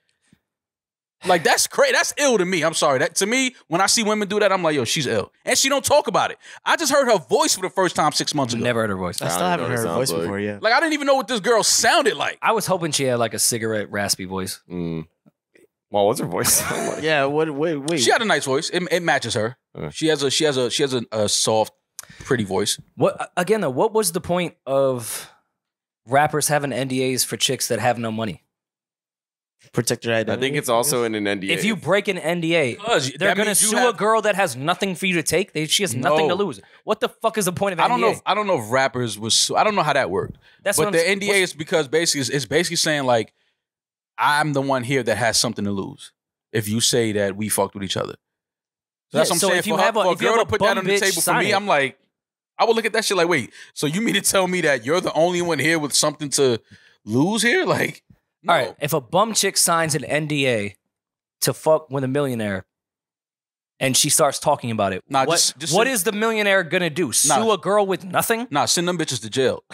Like, that's crazy. That's ill to me. I'm sorry. That to me, when I see women do that, I'm like, yo, she's ill, and she don't talk about it. I just heard her voice for the first time 6 months ago. Never heard her voice. I still I don't haven't know what heard it her voice sounds like. before. Yeah. Like, I didn't even know what this girl sounded like. I was hoping she had like a cigarette raspy voice. Well, what's her voice sound like? Yeah. Wait. She had a nice voice. It matches her. She has a soft, pretty voice. What again though? What was the point of rappers having NDAs for chicks that have no money? Protect your I identity. think it's also in an NDA. If you break an NDA, Because they're that gonna means you sue a girl that has nothing for you to take. She has nothing to No. lose. What the fuck is the point of an I don't NDA? know. I don't know if rappers was. I don't know how that worked. That's but what the I'm- NDA is because basically it's basically saying like, I'm the one here that has something to lose if you say that we fucked with each other. So that's Yeah, what I'm so saying. if you For, have a- for a if you girl have to a put that bum on the bitch, table for sign me, it. I'm like, I would look at that shit like, wait, so you mean to tell me that you're the only one here with something to lose here? Like, no. All right, if a bum chick signs an NDA to fuck with a millionaire and she starts talking about it, Nah, what just what send- is the millionaire gonna do? Sue Nah. a girl with nothing? Nah, send them bitches to jail.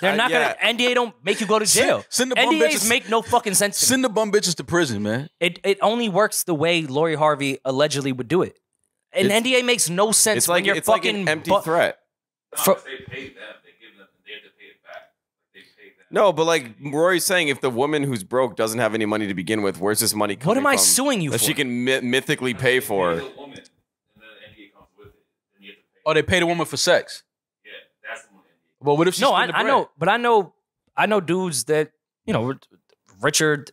They're not gonna. NDA don't make you go to jail. Send the bum NDAs bitches- make no fucking sense. To me. Send the bum bitches to prison, man. It only works the way Lori Harvey allegedly would do it. An NDA makes no sense it's when like you're it's like fucking an empty bu- threat. For- They paid them. They give them. They have to pay it back. They paid them. No, but like Rory's saying, if the woman who's broke doesn't have any money to begin with, where's this money coming What am I from suing you that for? she can mythically pay for? Pay the woman, and then the NDA comes with it. And you have to pay. Oh, they paid a woman for sex. Yeah, that's the one NDA. Well, what if she's No, I know, but I know dudes that Richard,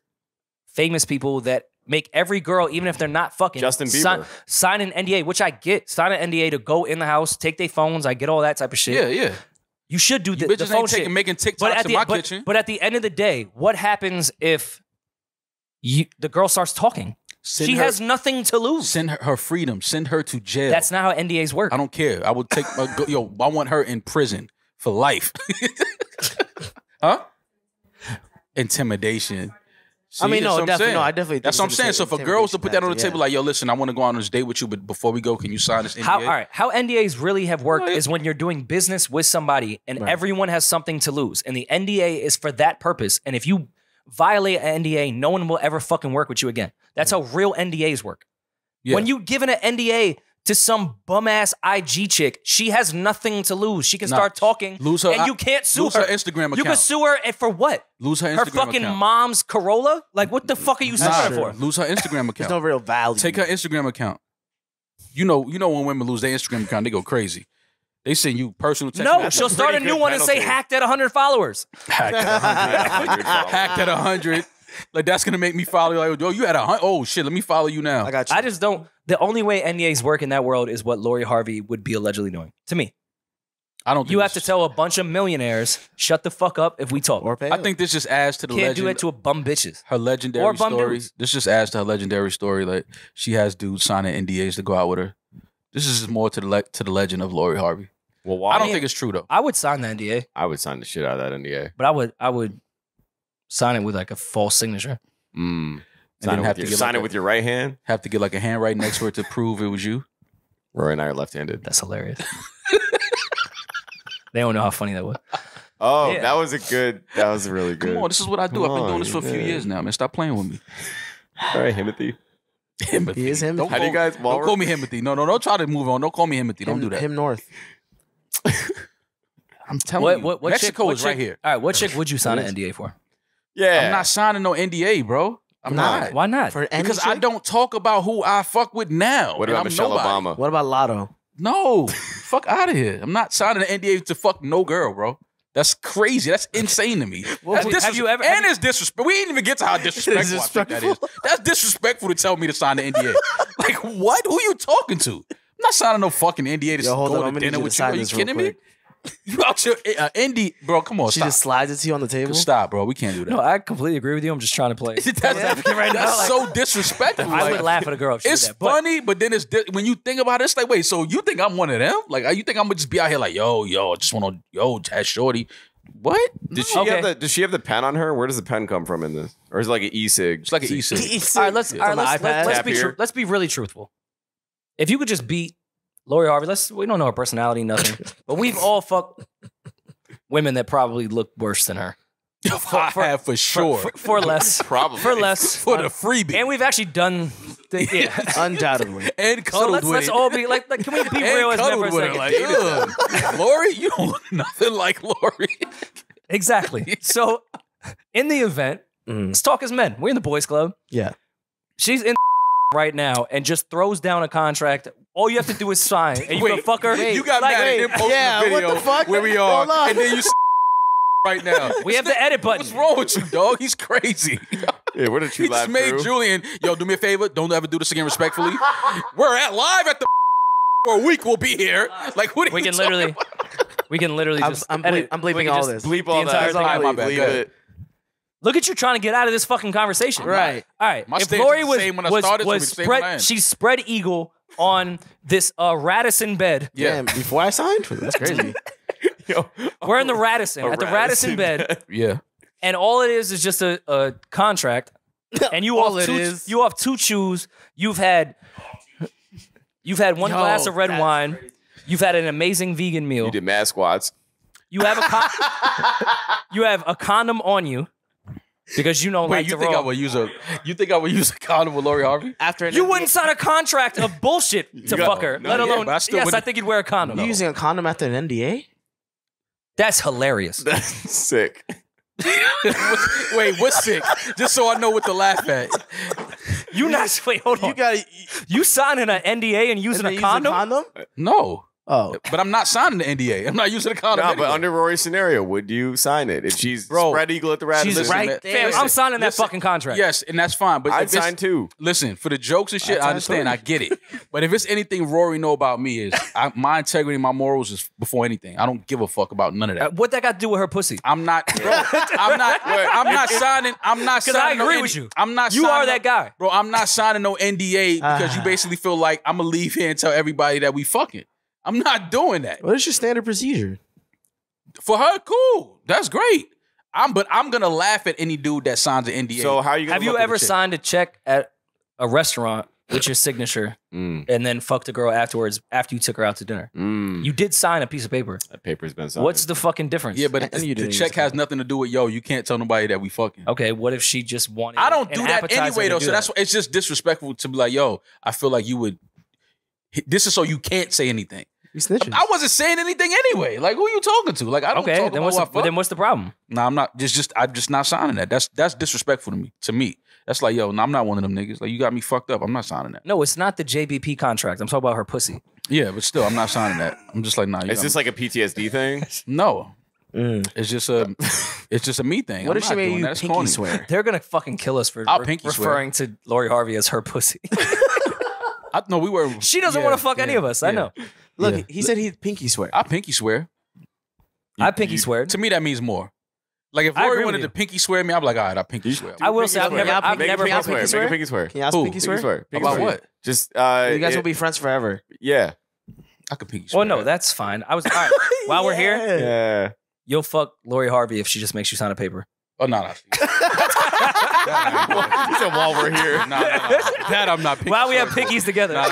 famous people that make every girl, even if they're not fucking, Justin Bieber. sign an NDA, which I get. Sign an NDA to go in the house, take their phones. I get all that type of shit. Yeah. You should do You the bitches phone ain't shit. making TikToks But at in my the kitchen. but at the end of the day, what happens if the girl starts talking? Send She her- has nothing to lose. Send her freedom. Send her to jail. That's not how NDAs work. I don't care. I would take I want her in prison for life. Huh? Intimidation. See, I mean, that's no, what I'm definitely. saying. No, I definitely. That's what I'm saying. So if a girl was to put that on the table, like, like, yo, listen, I want to go on this date with you, but before we go, can you sign this NDA? All right, how NDAs really have worked Right. is when you're doing business with somebody and Right. everyone has something to lose. And the NDA is for that purpose. And if you violate an NDA, no one will ever fucking work with you again. That's how real NDAs work. Yeah. When you give an NDA to some bum ass IG chick, she has nothing to lose. She can start talking, lose her, and you can't sue lose her. her Instagram account. You can sue her for what? Lose her Instagram Her fucking account. mom's Corolla? Like, what the fuck are you suing her for? Lose her Instagram account. There's no real value. Take her Instagram account. You know when women lose their Instagram account, they go crazy. They send you personal text. No, she'll start a new one and say penalty. hacked at 100 followers. Hacked at 100. Hacked at 100. Like, that's going to make me follow you. Like, oh, you had 100. Oh, shit, let me follow you now. I got you. I just don't. The only way NDAs work in that world is what Lori Harvey would be allegedly doing. To me. I don't think You have to tell a bunch of millionaires, shut the fuck up if we talk. Or pay I think this just adds to the Can't legend. do it to a bum bitches. Her legendary Or bum story. dudes. This just adds to her legendary story. Like, she has dudes signing NDAs to go out with her. This is just more to the legend of Lori Harvey. Well, why? I don't think it's true though. I would sign the NDA, I would sign the shit out of that NDA. but I would sign it with like a false signature. Mm. then Sign, have it, to with, get sign like it with your right hand. Have to get like a handwriting expert to prove it was you. Rory and I are left-handed. That's hilarious. They don't know how funny that was. Oh, Yeah. that was a good. That was really good. Come on, this is what I do. Come I've been doing on, this for a few man. years now, man. Stop playing with me. All right, Timothy. Himothy. He is Himothy. Don't How do you call- guys? while Don't call me Himothy. No, don't try to move on. Don't call me Himothy. Don't do that. Him North. I'm telling you. Mexico is right here. All right, what chick would you sign an NDA for? Yeah. I'm not signing no NDA, bro. I'm not. Why not? For any Because I chick? don't talk about who I fuck with now. What and about I'm Michelle nobody. Obama? What about Lotto? No. Fuck out of here. I'm not signing an NDA to fuck no girl, bro. That's crazy. That's insane to me. That's have you ever- And it's disrespect. We didn't even get to how disrespectful I think that is. That's disrespectful to tell me to sign the NDA. Like, what? Who you talking to? I'm not signing no fucking NDA to Yo, hold on, go I'm to gonna need dinner you to with you. sign Are you this real kidding me? quick. You out your ND, bro? Come on, She stop. just slides it to you on the table. Stop, bro. We can't do that. No, I completely agree with you. I'm just trying to play. That's so disrespectful. I Like, would laugh at a girl if she It's did that. But funny, but then when you think about it, it's like, wait, so you think I'm one of them? Like, you think I'm gonna just be out here like, yo, I just want to, had shorty. What? Did she Okay. have the? Does she have the pen on her? Where does the pen come from in this? Or is it like an e-cig? It's like an e-cig. all right, let's on the iPad. let's Tap be here. let's be really truthful. If you could just beat Lori Harvey, we don't know her personality, nothing, but we've all fucked women that probably look worse than her I have for sure. for less, Probably. for less, For the freebie. and we've actually done. Yeah. Undoubtedly. And So cuddled let's with all be like, can we be it. real And as men cuddled for a with her. second? Like, ugh. Lori, you don't look nothing like Lori. Exactly. So, in the event, let's talk as men. We're in the boys' club. Yeah. She's in right now and just throws down a contract. All you have to do is sign, and you can fuck her. You got Like, mad wait, and then posted yeah, the what video the fuck? where we are, Hold on. and then you right now. We have the edit button. What's wrong with you, dog? He's crazy. Yeah, what did He you just laugh made through? Julian, yo, do me a favor. Don't ever do this again respectfully. We're live at the for a week. We'll be here. Like, what are We you can literally, just. I'm edit. bleeping We can all just this. Bleep the all entire that. thing. Alright, my bad. Bleep Go ahead. it. Look at you trying to get out of this fucking conversation. Right. All right. My if stance Lori is the was same when I started, so was it's the same when I spread, end. she spread eagle on this Radisson bed. Yeah. Damn, before I signed? That's crazy. Yo, We're in the Radisson at the Radisson bed, Yeah. and all it is just a contract. And you All off it two, is. you off two chews. You've had one glass of red that's wine. You've had an amazing vegan meal. You did mad squats. You have you have a condom on you because you don't Wait, like you to think I roll. would use a condom with Lori Harvey? After an You NBA wouldn't sign a contract of bullshit to got- fuck her, no, let yeah, alone. but I still Yes, I wouldn't- think you'd wear a condom. You using a condom after an NDA? That's hilarious. That's sick. Wait, what's sick? Just so I know what to laugh at. You not wait, hold on. You got You signing an NDA and using a condom? No. Oh. But I'm not signing the NDA. I'm not using a condom. No, anyway. but under Rory's scenario, would you sign it if she's Bro, spread eagle at the Radisson? she's Listen, right man, there. Fam, I'm signing that listen, fucking contract. Yes, and that's fine. But I'd if it's- sign too. Listen, for the jokes and shit, I'd I sign understand. too. I get it. But if it's anything Rory know about me is my integrity, my morals is before anything. I don't give a fuck about none of that. What that got to do with her pussy? I'm not, bro. I'm not signing. I'm not Because I signing. agree no with you. I'm not. You signing are no- that guy. bro. I'm not signing no NDA because you basically feel like I'm gonna leave here and tell everybody that we fucking. I'm not doing that. What is your standard procedure? For her, cool. That's great. But I'm gonna laugh at any dude that signs an NDA. So how are you gonna Have you look at ever the chick? signed a check at a restaurant with your signature and then fucked a girl afterwards after you took her out to dinner? You did sign a piece of paper. That paper's been signed. What's the fucking difference? yeah, but And you the didn't check use has nothing to do with you can't tell nobody that we fucking. Okay, what if she just wanted I don't an do that appetizer anyway to though. do So that? it's just disrespectful to be like, yo, I feel like you would. This is so you can't say anything. You snitching. I wasn't saying anything anyway. Like, who are you talking to? Like, I don't talk then about what's the problem? No, I'm not. I'm just not signing that. That's disrespectful to me. That's like, yo, no, I'm not one of them niggas. Like, you got me fucked up. I'm not signing that. No, it's not the JBP contract. I'm talking about her pussy. Yeah, but still, I'm not signing that. I'm just like, nah. Is this like a PTSD thing? No. It's just a me thing. What I'm if she not made doing you that. It's pinky corny. swear? They're gonna fucking kill us for I'll pinky swear. referring to Lori Harvey as her pussy. No, we were. She doesn't want to fuck any of us. I know. Look, he said he'd pinky swear. I pinky swear. I pinky swear. To me, that means more. Like, if I agree Rory wanted with to pinky swear me, I'm like, all right, I'll pinky swear. I will say I've swear. never Make a pinky swear. Make a pinky swear. Can you ask Who? pinky swear? Pinky swear. Pinky About swear. what? Just You guys will be friends forever. Yeah. I could pinky swear. Well, no, that's fine. All right. While we're here, Yeah. you'll fuck Lori Harvey if she just makes you sign a paper. Oh, no. He said while we're here. No. That I'm not pinky While we have swearing. pinkies together. Nah.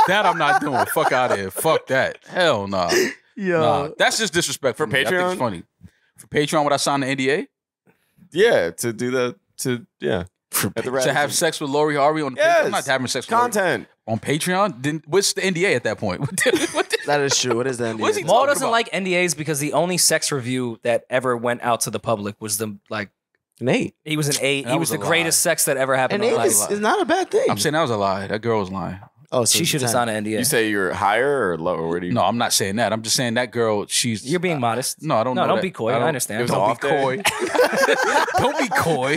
That I'm not doing. Fuck out of here. Fuck that. Hell no. Yo. Nah. That's just disrespectful. For to me. I think Patreon? it's funny. For Patreon, would I sign the NDA? Yeah, to do the at the To have sex with Lori Harvey on the Yes. Patreon? I'm not having sex with Lori content. on Patreon. Then what's the NDA at that point? That is true. What is that? What is he Maul talking doesn't about? like NDAs because the only sex review that ever went out to the public was the Nate. he was an 8. That He was was a the greatest sex that ever happened And in Nate life. is not a bad thing. I'm saying that was a lie. That girl was lying. Oh, so She should have signed an NDA. You say you're higher or lower? Where do you? No, I'm not saying that. I'm just saying that girl, she's... You're being modest. No, I don't No, know don't that. be coy. I understand. It was Don't off be day. coy. Don't be coy.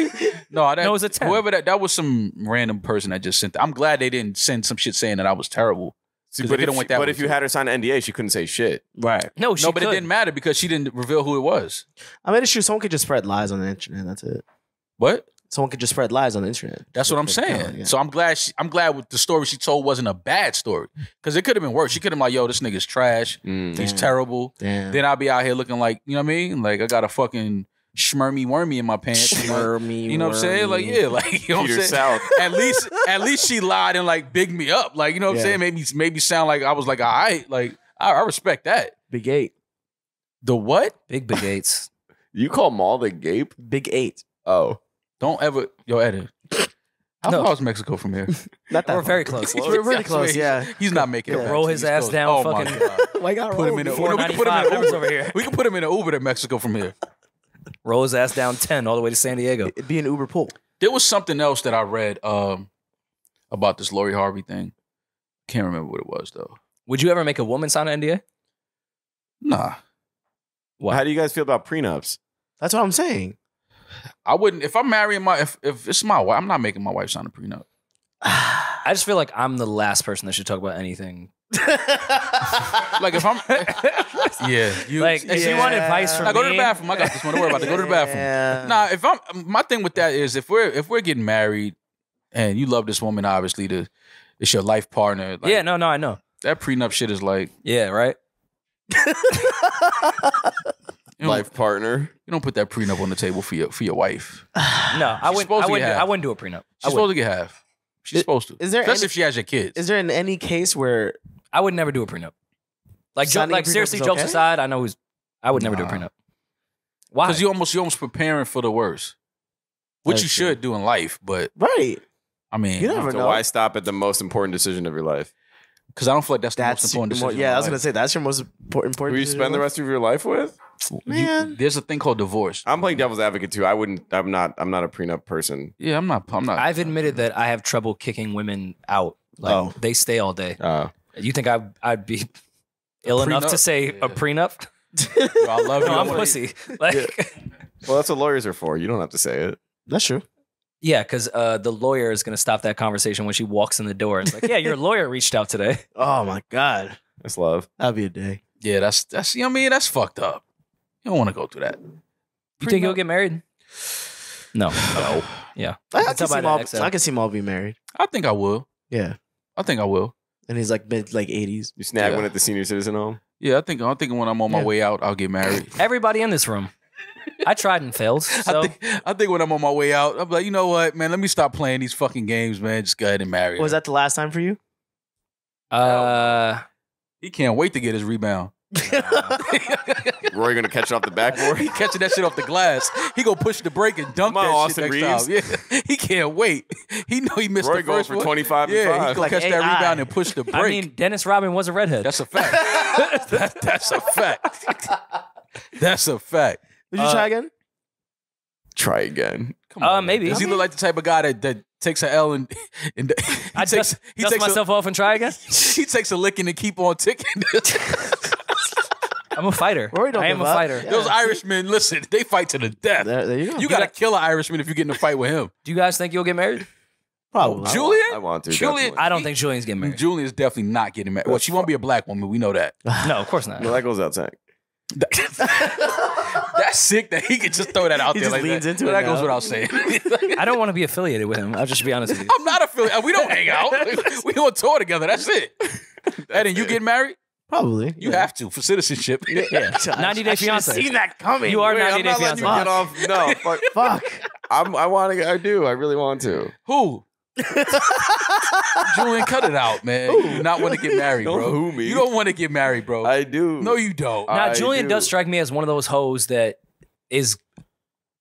No, that, No, it was a 10. whoever that was some random person that just sent that. I'm glad they didn't send some shit saying that I was terrible. See, 'Cause but they could've went that way if you too. had her sign an NDA, she couldn't say shit. Right. No, she No, but could. it didn't matter because she didn't reveal who it was. I mean, it's true. Someone could just spread lies on the internet. That's it. What? Someone could just spread lies on the internet. That's what I'm saying. Yeah. So I'm glad with the story she told wasn't a bad story. Because it could have been worse. She could have been like, yo, this nigga's trash. He's Damn. terrible. Damn. Then I'll be out here looking like, you know what I mean? Like I got a fucking schmirmy wormy in my pants. Schmirmy You know what I'm saying? Like, yeah, like you know Peter what I'm saying? South. At least she lied and like bigged me up. Like, you know what I'm Yeah. saying? Maybe sound like I was like, all right, like I respect that. Big 8. The what? Big Gates. You call Maul the gape? Big 8. Oh. Don't ever Eddie. How No. far is Mexico from here? Not that We're far. very close. We're really That's close, where yeah. He's not making it. Yeah. back Roll to his the East ass Coast. down Oh my fucking- God. Why got Put him in a Before we can put him in 95 an numbers Uber. over here. We can put him in an Uber to Mexico from here. Roll his ass down 10 all the way to San Diego. It'd be an Uber pool. There was something else that I read about this Lori Harvey thing. Can't remember what it was though. Would you ever make a woman sign an NDA? Nah. How do you guys feel about prenups? That's what I'm saying. I wouldn't if I'm marrying if it's my wife, I'm not making my wife sign a prenup. I just feel like I'm the last person that should talk about anything. Like if I'm yeah, you Like, if you want advice from Now me, go to the bathroom. I got this one. Don't worry about it. Go to the bathroom. Yeah. Nah, if I'm my thing with that is if we're getting married and you love this woman, obviously it's your life partner. Like, yeah, no, I know. that prenup shit is like Yeah, right. you Life partner. don't put that prenup on the table for your wife. No, I She's supposed to get half. wouldn't do a prenup. She's supposed to get half. She's supposed to. is there Especially any- if she has your kids. Is there in any case where I would never do a prenup. Like, Signing a prenup seriously, is jokes okay? aside, I would never do a Nah. prenup. Why? Because you're almost preparing for the worst. Which That's you should do in life, but right? I mean, You never So know. why stop at the most important decision of your life? because I don't feel like that's the most That's important decision. yeah. I was in gonna life. say that's your most important. Who you decision spend the in rest of your life with? Man. There's a thing called divorce. I'm playing devil's advocate too. I'm not a prenup person. Yeah, I'm not. I've admitted that I have trouble kicking women out. Like, Oh. they stay all day. You think I'd be ill enough to prenup? say Yeah. a prenup? Yo, I love you. No, I'm wanna- pussy. Like, Well, that's what lawyers are for. You don't have to say it. That's true. yeah, because the lawyer is going to stop that conversation when she walks in the door. It's like, yeah, your lawyer reached out today. Oh my god, That's love. that'd be a day. Yeah, that's you know what I mean. That's fucked up. You don't want to go through that. You think he'll get married? No. No. Yeah. I Tell can see by Maul. the XL. I can see Maul be married. I think I will. Yeah, I think I will. and he's like mid 80s. You snag Yeah. one at the senior citizen home. Yeah, I'm thinking when I'm on my Yeah. way out, I'll get married. Everybody in this room. I tried and failed. So I think when I'm on my way out, I'm like, you know what, man? Let me stop playing these fucking games, man. Just go ahead and marry. Was her. that the last time for you? He can't wait to get his rebound. Rory gonna catch it off the backboard. He catching that shit off the glass. He gonna push the brake and dunk Come on, that Austin shit next Reeves. time. Yeah, he can't wait. He know he missed Rory the going first for one. 25 and Yeah, 5. he gonna Like catch that AI. rebound and push the brake. I mean, Dennis Rodman was a redhead. That's a fact. That's a fact. That's a fact. Would you try again? Try again. Come on, maybe. Does he look like the type of guy that takes an L and I dust myself off and try again. he takes a licking and keep on ticking. I'm a fighter. Rory don't I am give a up. fighter. Yeah. Those Irishmen, listen, they fight to the death. There you go. You gotta kill an Irishman if you get in a fight with him. Do you guys think you'll get married? Probably. Julian? I want to. Julian? definitely. I don't think Julian's getting married. Julian's definitely not getting married. Well, she won't be a black woman. We know that. No, of course not. No, that goes outside. That's sick that he could just throw that out He there just like leans that. into But it that goes now. without saying. I don't want to be affiliated with him. I'll just be honest with you. I'm not affiliated. We don't hang out. We on tour together. That's it. Eddie, you getting married? Probably. You have to for citizenship. Yeah. 90 Day Fiance. Seen that coming. You are Wait, 90 I'm Day not letting Fiance. you get off. No, fuck. Fuck. I want to. I do. I really want to. Who? Julian, cut it out, man. You do not want to get married, Don't bro. who me. You don't want to get married, bro. I do. No, you don't. Now, I Julian do. does strike me as one of those hoes that is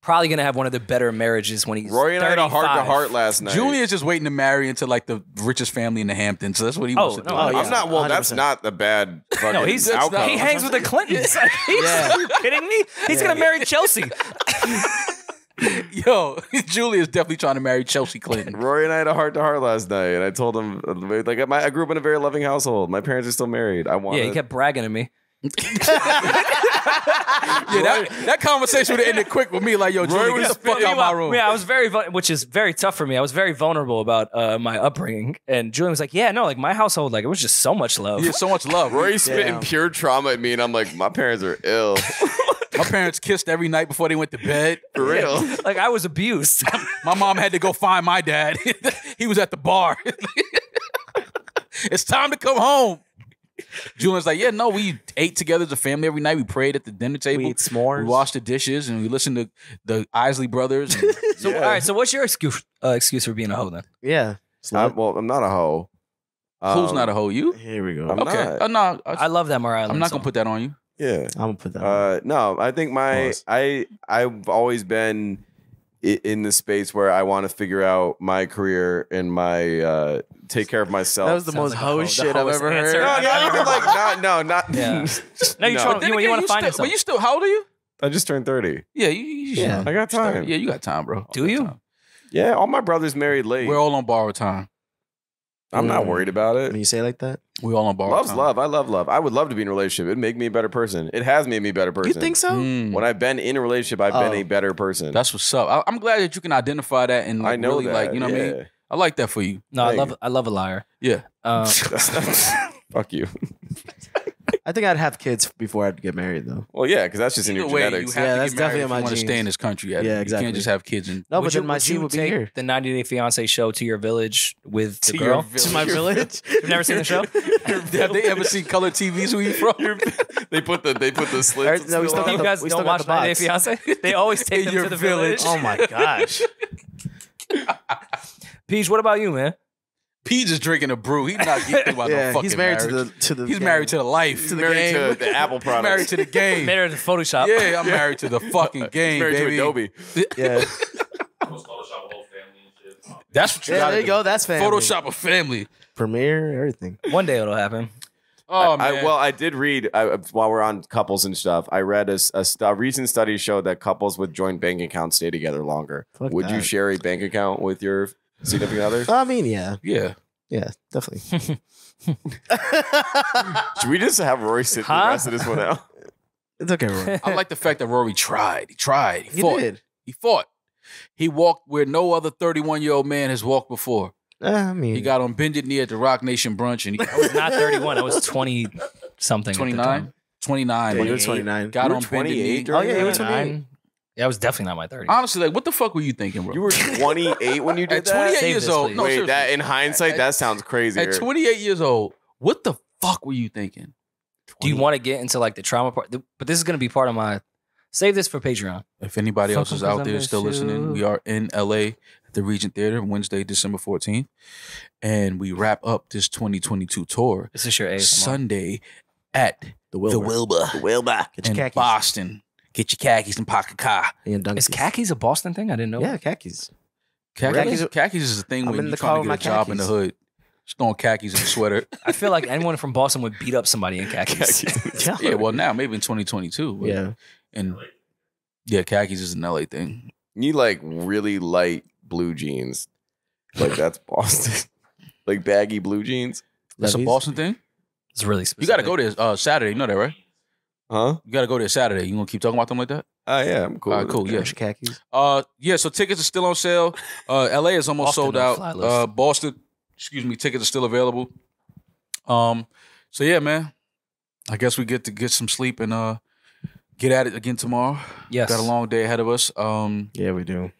probably going to have one of the better marriages when he's Rory and I had a 35. heart-to-heart last night. Julian's just waiting to marry into like the richest family in the Hamptons. So that's what he wants to do. no, Oh, yeah. I'm not. Well, that's 100%. not a bad fucking No, he's outcome. he hangs with the Clintons. Are you kidding me? He's going to marry Chelsea. Yo, Julian's definitely trying to marry Chelsea Clinton. Rory and I had a heart-to-heart last night, and I told him, like, I grew up in a very loving household. My parents are still married. I want. Yeah, he kept bragging to me. Yeah, that conversation would have ended quick with me. Like, yo, Julian, get the fuck out my room. Yeah, I was which is very tough for me. I was very vulnerable about my upbringing, and Julian was like, "Yeah, no, like my household, like it was just so much love." Yeah, so much love. Rory's spitting Damn. pure trauma at me, and I'm like, my parents are ill. My parents kissed every night before they went to bed. For real. Like I was abused. My mom had to go find my dad. He was at the bar. It's time to come home. Julian's like, yeah, no, we ate together as a family every night. We prayed at the dinner table. We ate s'mores. We washed the dishes and we listened to the Isley Brothers. And So all right, so what's your excuse for being a hoe then? Yeah. I'm not a hoe. who's not a hoe? You? Here we go. I'm Okay. not. No, I love that Mariah. I'm not going to put that on you. Yeah. I'm gonna put that. on. No, I think Pause. I've always been in the space where I want to figure out my career and my take care of myself. That was the Sounds most like a hoe hoe. shit The I've hoest ever answer. heard. no, not even like not. Yeah. No, you No. trying Then you again, want to find yourself. But you still, how old are you? I just turned 30. Yeah, you should. Yeah. I got time. Yeah, you got time, bro. Do you? Time. Yeah, all my brothers married late. We're all on borrowed time. I'm not worried about When it. you say it like that, We're all on borrowed Love's time. love. I love love. I would love to be in a relationship. It'd make me a better person. It has made me a better person. you think so? Mm. When I've been in a relationship, I've been Oh. a better person. That's what's up. I'm glad that you can identify that and like, I know really that. like, you know what I mean? yeah. I like that for you. No, Thank I love a liar. Yeah. Fuck you. I think I'd have kids before I'd get married, though. Well, yeah, because that's just in Either your way, genetics. you have Yeah, to that's get married definitely if in my you want to genes. stay in this country. Yeah, You exactly. can't just have kids and No, Would but you, then my would seed you would be take here. the 90 Day Fiance show to your village with the To girl? your village. To my village. You've never seen the show? have they ever seen color TVs? Where you from? They put the slits. No, we still got You the- guys we don't still got watch the 90 Day box. Fiance? They always take In them your to the village. Oh my gosh. Peeje, what about you, man? Peeje is drinking a brew. He's not getting about no Yeah, fucking he's married marriage. to the. He's married to the life. To the married game. to the Apple He's product. married to the game. Made her to Photoshop. Yeah, I'm married to the fucking game, married baby. to Adobe. Yeah. Almost Photoshop a whole family and shit. That's what you Yeah, got. there you go. That's family. Photoshop a family. Premiere, everything. One day it'll happen. Oh man. I did read while we're on couples and stuff. I read a recent study showed that couples with joint bank accounts stay together longer. Fuck Would you that. share a bank account with your significant other? I mean, yeah. yeah. Yeah, definitely. Should we just have Rory sit the Huh? rest of this one out? It's okay, Rory. I like the fact that Rory tried. He tried. He He fought. did. He fought. He walked where no other 31-year-old man has walked before. I mean, He got on bended knee at the Rock Nation brunch and he I was not 31. I was 20 something. 29. 29. yeah, you were 29. Got You were Got on 28 28. Oh, yeah, he was 29. 28. Yeah, I was definitely not my 30s. Honestly, like, what the fuck were you thinking, bro? You were 28 when you did At that? 28 Save years this, old. please. No, Wait, seriously. that in hindsight, that sounds crazy. At 28 years old, what the fuck were you thinking? Do you want to get into like the trauma part? But this is going to be part of my. Save this for Patreon. If anybody else is Fuck, out there I still miss listening, you. we are in LA at the Regent Theater Wednesday, December 14th. And we wrap up this 2022 tour This is your ASMR. Sunday at The Wilbur. The Wilbur. Get your In khakis. Boston. Get your khakis and pocket car. And Is khakis a Boston thing? I didn't know. Yeah, khakis. Khakis is a thing I'm when in you're the trying car to with get a my job in the khakis. hood. Just throwing khakis in a sweater. I feel like anyone from Boston would beat up somebody in khakis. Yeah, well now maybe in 2022. but- Yeah. And yeah, khakis is an LA thing. You like really light blue jeans. Like that's Boston. Like baggy blue jeans. That's a Levi's. Boston thing. It's really You specific. got to go there Saturday. You know that, right? Huh? You got to go there Saturday. You gonna keep talking about them like that? Oh yeah, I'm cool. All right, with cool. it. Yeah. Get your khakis. Yeah. So tickets are still on sale. LA is almost Boston sold on fly out. list. Boston, tickets are still available. So yeah, man. I guess we get to get some sleep and get at it again tomorrow. Yes. Got a long day ahead of us. Yeah, we do.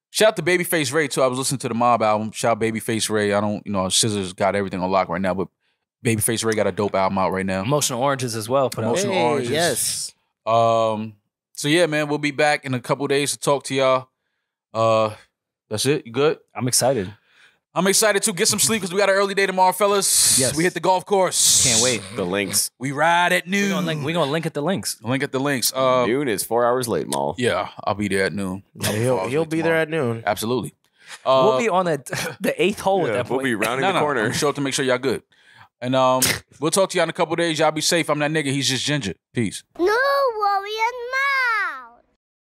Shout out to Babyface Ray too. I was listening to the Mob album. Shout out Babyface Ray. I don't, SZA's got everything on lock right now, but Babyface Ray got a dope album out right now. Emotional Oranges as well. Put out. Emotional Oranges. Yes. So yeah, man, we'll be back in a couple days to talk to y'all. That's it. You good? I'm excited. I'm excited to get some sleep because we got an early day tomorrow, fellas. Yes. We hit the golf course. Can't wait. The links. We ride at We're noon. gonna link at the links. Link at the links. Noon is 4 hours late, Mal. Yeah, I'll be there at noon. He'll be there at noon. Absolutely. We'll be on the eighth hole at Yeah, that we'll point. be rounding No, the corner. I'm show up to make sure y'all good. And we'll talk to y'all in a couple days. Y'all be safe. I'm that nigga. He's just ginger. Peace. No